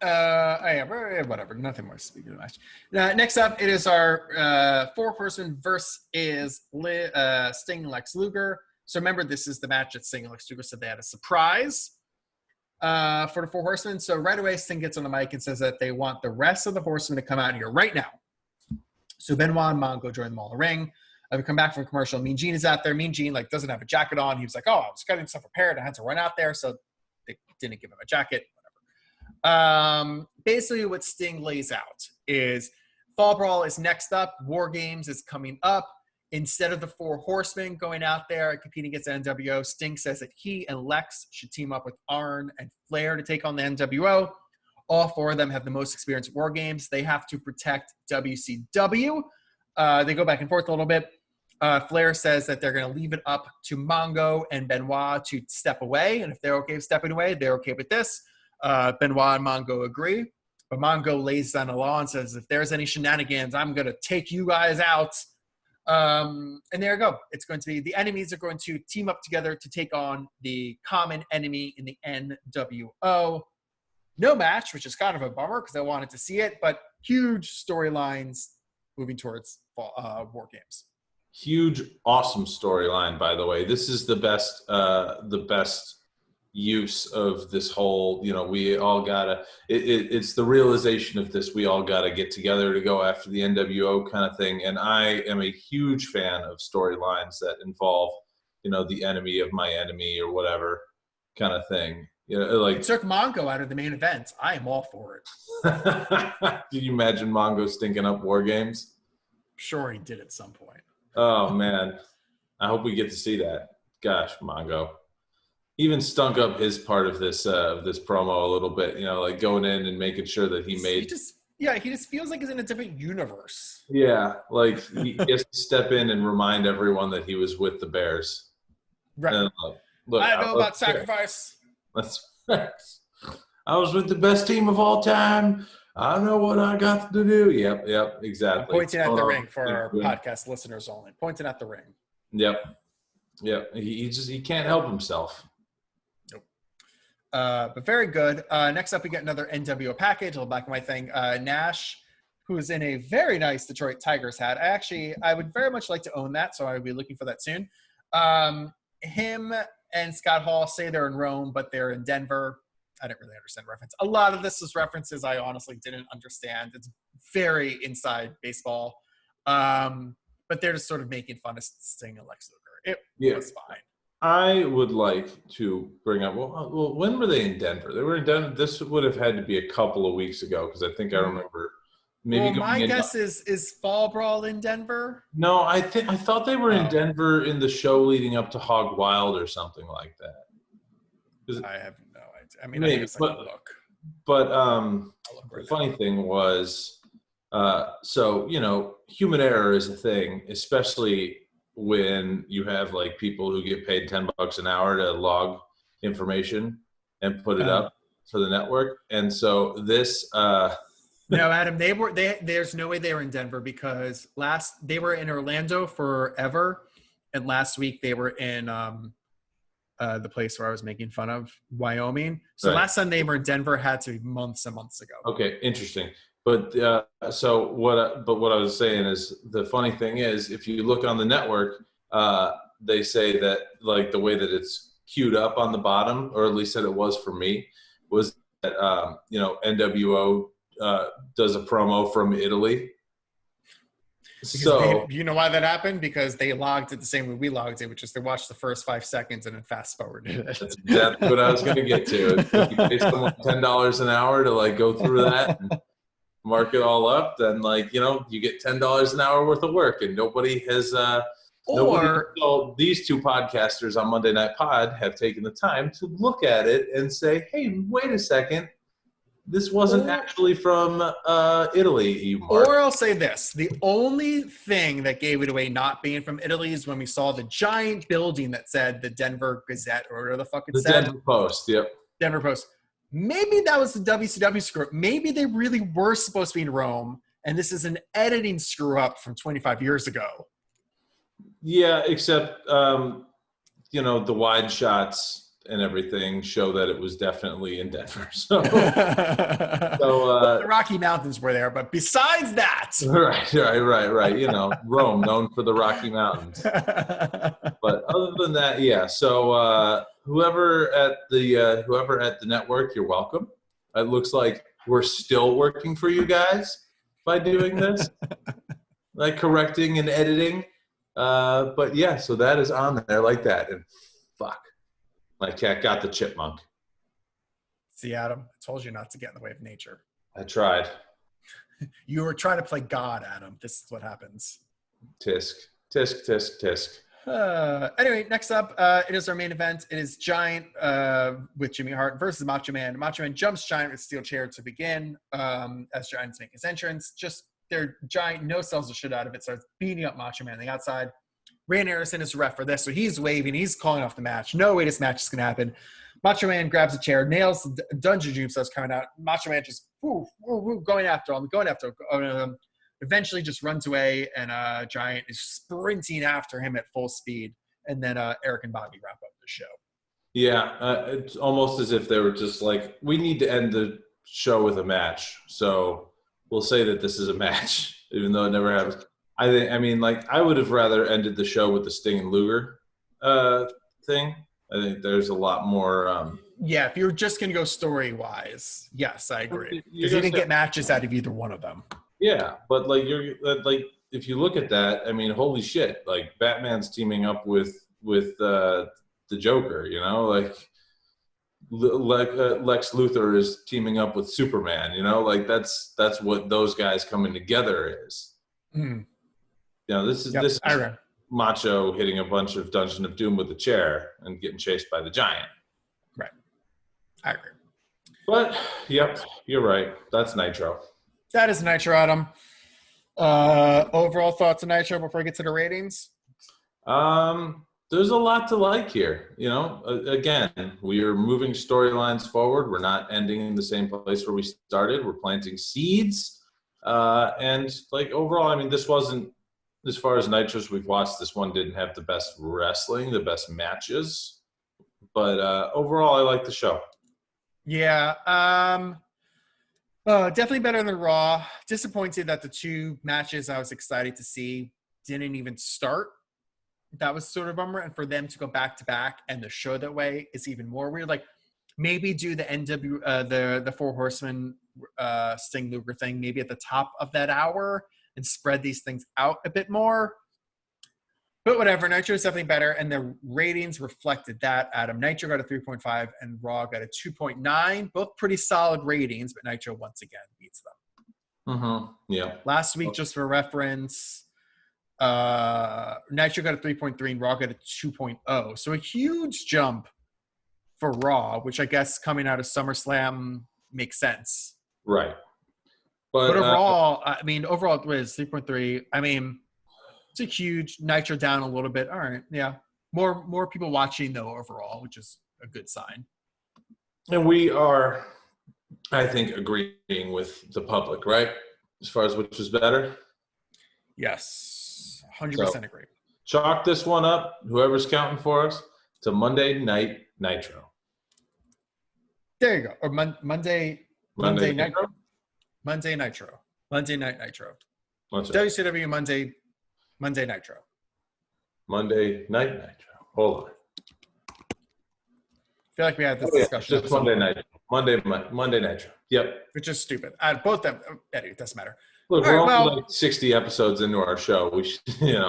whatever. Nothing more speaking of the match. Next up, it is our four-person versus Sting and Lex Luger. So remember, this is the match that Sting and Lex Luger said they had a surprise for the Four Horsemen. So right away, Sting gets on the mic and says that they want the rest of the Horsemen to come out here right now. So Benoit and Mongo join them all in the ring. We come back from commercial. Mean Gene is out there. Mean Gene doesn't have a jacket on. He was like, I was getting himself prepared. I had to run out there, so they didn't give him a jacket. Whatever. Basically, what Sting lays out is Fall Brawl is next up. Wargames is coming up. Instead of the Four Horsemen going out there and competing against the NWO, Sting says that he and Lex should team up with Arn and Flair to take on the NWO. All four of them have the most experience at Wargames. They have to protect WCW. They go back and forth a little bit. Flair says that they're going to leave it up to Mongo and Benoit to step away. And if they're okay with stepping away, they're okay with this. Benoit and Mongo agree. But Mongo lays down the law and says, if there's any shenanigans, I'm going to take you guys out. And there you go. It's going to be the enemies are going to team up together to take on the common enemy in the NWO. No match, which is kind of a bummer because I wanted to see it, but huge storylines moving towards War Games. Huge, awesome storyline, by the way. This is the best use of this whole, we all gotta, it's the realization of this, we all gotta get together to go after the NWO kind of thing. And I am a huge fan of storylines that involve, the enemy of my enemy or whatever kind of thing. Like it took Mongo out of the main event. I am all for it. Did you imagine Mongo stinking up Wargames? Sure, he did at some point. Oh man, I hope we get to see that. Gosh, Mongo even stunk up his part of this promo a little bit. Like going in and making sure that he just feels like he's in a different universe. Yeah, like he has to step in and remind everyone that he was with the Bears. Right. And, look, I know about sacrifice. I was with the best team of all time. I know what I got to do. Yep, exactly. I'm pointing at the ring for our podcast listeners only. Pointing at the ring. Yep. He can't help himself. Nope. But very good. Next up, we get another NWO package. A little black and white thing. Nash, who's in a very nice Detroit Tigers hat. I would very much like to own that, so I'll be looking for that soon. Him and Scott Hall say they're in Rome, but they're in Denver. I didn't really understand the reference. A lot of this is references I honestly didn't understand. It's very inside baseball. But they're just sort of making fun of Sting and Lex Luger. It was fine. I would like to bring up, well, when were they in Denver? They were in Denver. This would have had to be a couple of weeks ago because I think I remember. Maybe my guess is Fall Brawl in Denver. No, I thought they were in Denver in the show leading up to Hog Wild or something like that. I have no idea. I mean, maybe, I guess I can look. But the funny thing was, human error is a thing, especially when you have like people who get paid $10 an hour to log information and put it up for the network. And so this, no, Adam, there's no way they were in Denver because they were in Orlando forever. And last week they were in, the place where I was making fun of, Wyoming. So last time they were in Denver had to be months and months ago. Okay. Interesting. But what I was saying is the funny thing is if you look on the network, they say that like the way that it's queued up on the bottom, or at least that it was for me, was that NWO does a promo from Italy. So you know why that happened? Because they logged it the same way we logged it, which is they watched the first 5 seconds and then fast forwarded it. That's exactly what I was going to get to. If you pay someone $10 an hour to like go through that and mark it all up, then you get $10 an hour worth of work, and nobody has. So these two podcasters on Monday Night Pod have taken the time to look at it and say, "Hey, wait a second, this wasn't actually from Italy." You Mark. Or I'll say this: the only thing that gave it away not being from Italy is when we saw the giant building that said the Denver Gazette or whatever the fuck it said. Denver Post. Yep. Denver Post. Maybe that was the WCW script. Maybe they really were supposed to be in Rome, and this is an editing screw up from 25 years ago. Yeah, except the wide shots and everything show that it was definitely in Denver. So, the Rocky Mountains were there, but besides that, right. Rome, known for the Rocky Mountains. But other than that, yeah. So whoever at the network, you're welcome. It looks like we're still working for you guys by doing this, like correcting and editing. But yeah, so that is on there like that, and fuck. My cat got the chipmunk. See, Adam, I told you not to get in the way of nature. I tried. You were trying to play God, Adam. This is what happens. Tisk, tisk, tisk, tisk. Anyway, next up, it is our main event. It is Giant with Jimmy Hart versus Macho Man. Macho Man jumps Giant with a steel chair to begin as Giant's making his entrance. They're Giant no-sells the shit out of it, starts beating up Macho Man on the outside. Ran Harrison is ref for this, so he's waving. He's calling off the match. No way this match is going to happen. Macho Man grabs a chair, nails the Dungeon Juice starts coming out. Macho Man just going after him. Eventually just runs away, and Giant is sprinting after him at full speed. And then Eric and Bobby wrap up the show. Yeah, it's almost as if they were just like, we need to end the show with a match. So we'll say that this is a match, even though it never happens. I mean, like, I would have rather ended the show with the Sting and Luger thing. I think there's a lot more. Yeah, if you're just going to go story-wise, yes, I agree. You Because you just didn't get matches out of either one of them. Yeah, but like like if you look at that, I mean, holy shit! Like Batman's teaming up with the Joker, you know, like Lex Luthor is teaming up with Superman, you know, like that's what those guys coming together is. Mm. You know, this is Macho hitting a bunch of Dungeon of Doom with a chair and getting chased by the Giant. Right, I agree. But yep, you're right. That's Nitro. That is Nitro, Adam. Overall thoughts on Nitro before I get to the ratings? There's a lot to like here. You know, again, we are moving storylines forward. We're not ending in the same place where we started. We're planting seeds. And like overall, I mean, this wasn't, as far as Nitros we've watched, this one didn't have the best wrestling, the best matches. But overall, I like the show. Yeah. Definitely better than Raw. Disappointed that the two matches I was excited to see didn't even start. That was sort of a bummer. And for them to go back to back and the show that way is even more weird. Like maybe do the the Four Horsemen Sting Luger thing maybe at the top of that hour and spread these things out a bit more. But whatever, Nitro is definitely better, and the ratings reflected that. Adam, Nitro got a 3.5 and Raw got a 2.9. Both pretty solid ratings, but Nitro once again beats them. Mm-hmm. Yeah. Last week, just for reference, Nitro got a 3.3 and Raw got a 2.0. So a huge jump for Raw, which I guess coming out of SummerSlam makes sense. Right. But overall, I mean, overall it was 3.3. I mean, it's a huge Nitro down a little bit. All right, yeah. More people watching though overall, which is a good sign. And we are, I think, agreeing with the public, right? As far as which is better? Yes. 100% agree. Chalk this one up, whoever's counting for us, to Monday Night Nitro. There you go. Or Monday Nitro? Nitro. Monday Nitro. Monday Night Nitro. What's WCW Monday Nitro. Monday Night Nitro. Hold on. I feel like we had this discussion. Just Monday Night. Monday Nitro. Yep. Which is stupid. Both them. Anyway, it doesn't matter. Look, we're only like 60 episodes into our show. We should,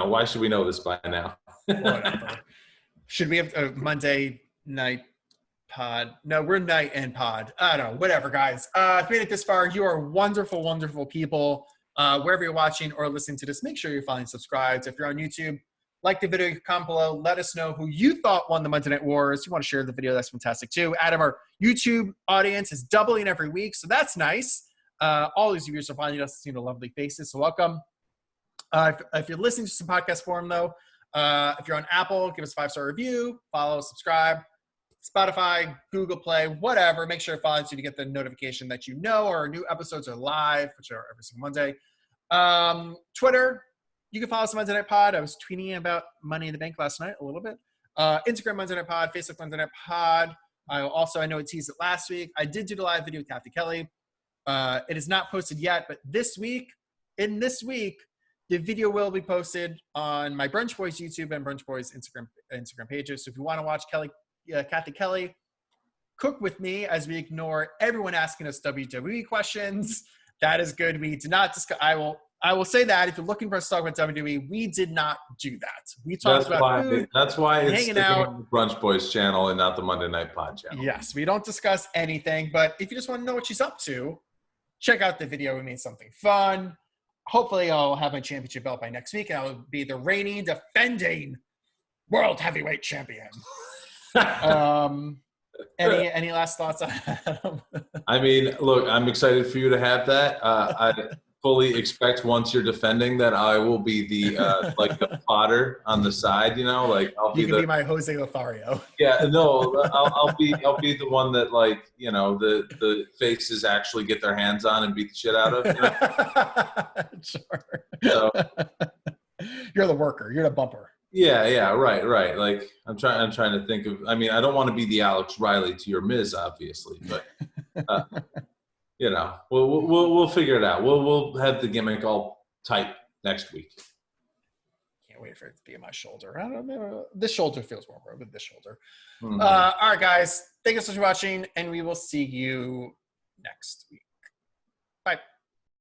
why should we know this by now? Whatever. Should we have a Monday Night Pod? No, we're Night and Pod. I don't know. Whatever, guys. If you made it this far, you are wonderful, wonderful people. Wherever you're watching or listening to this, make sure you're following, subscribed. If you're on YouTube, like the video, comment below. Let us know who you thought won the Monday Night Wars. If you want to share the video, that's fantastic too. Adam, our YouTube audience is doubling every week, so that's nice. All these viewers are finding us, seeing the lovely faces, so welcome. If you're listening to some podcast form, though, if you're on Apple, give us a 5-star review, follow, subscribe. Spotify, Google Play, whatever. Make sure to follow so you get the notification that you know our new episodes are live, which are every single Monday. Twitter, you can follow us on Monday Night Pod. I was tweeting about Money in the Bank last night a little bit. Instagram Monday Night Pod, Facebook Monday Night Pod. I know I teased it last week. I did do the live video with Kathy Kelly. It is not posted yet, but this week, the video will be posted on my Brunch Boys YouTube and Brunch Boys Instagram pages. So if you want to watch Kathy Kelly cook with me as we ignore everyone asking us WWE questions, that is good. We did not discuss. I will say that if you're looking for us to talk about WWE, we did not do that. We talked about food. That's why it's hanging out on the Brunch Boys channel and not the Monday Night Pod channel. Yes, we don't discuss anything. But if you just want to know what she's up to, check out the video. We made something fun. Hopefully, I'll have my championship belt by next week, and I'll be the reigning, defending World Heavyweight Champion. Any last thoughts on Adam? I mean, look, I'm excited for you to have that. I fully expect once you're defending that I will be the like the plotter on the side, like I'll be be my Jose Lothario. Yeah, no, I'll be the one that the faces actually get their hands on and beat the shit out of. Sure. So, you're the worker. You're the bumper. Yeah, right. Like I'm trying to think of. I mean, I don't want to be the Alex Riley to your Miz, obviously, but we'll figure it out. We'll have the gimmick all tight next week. can't wait for it to be in my shoulder. I don't know. This shoulder feels warmer with this shoulder. Mhm. All right, guys. Thank you so much for watching, and we will see you next week. Bye.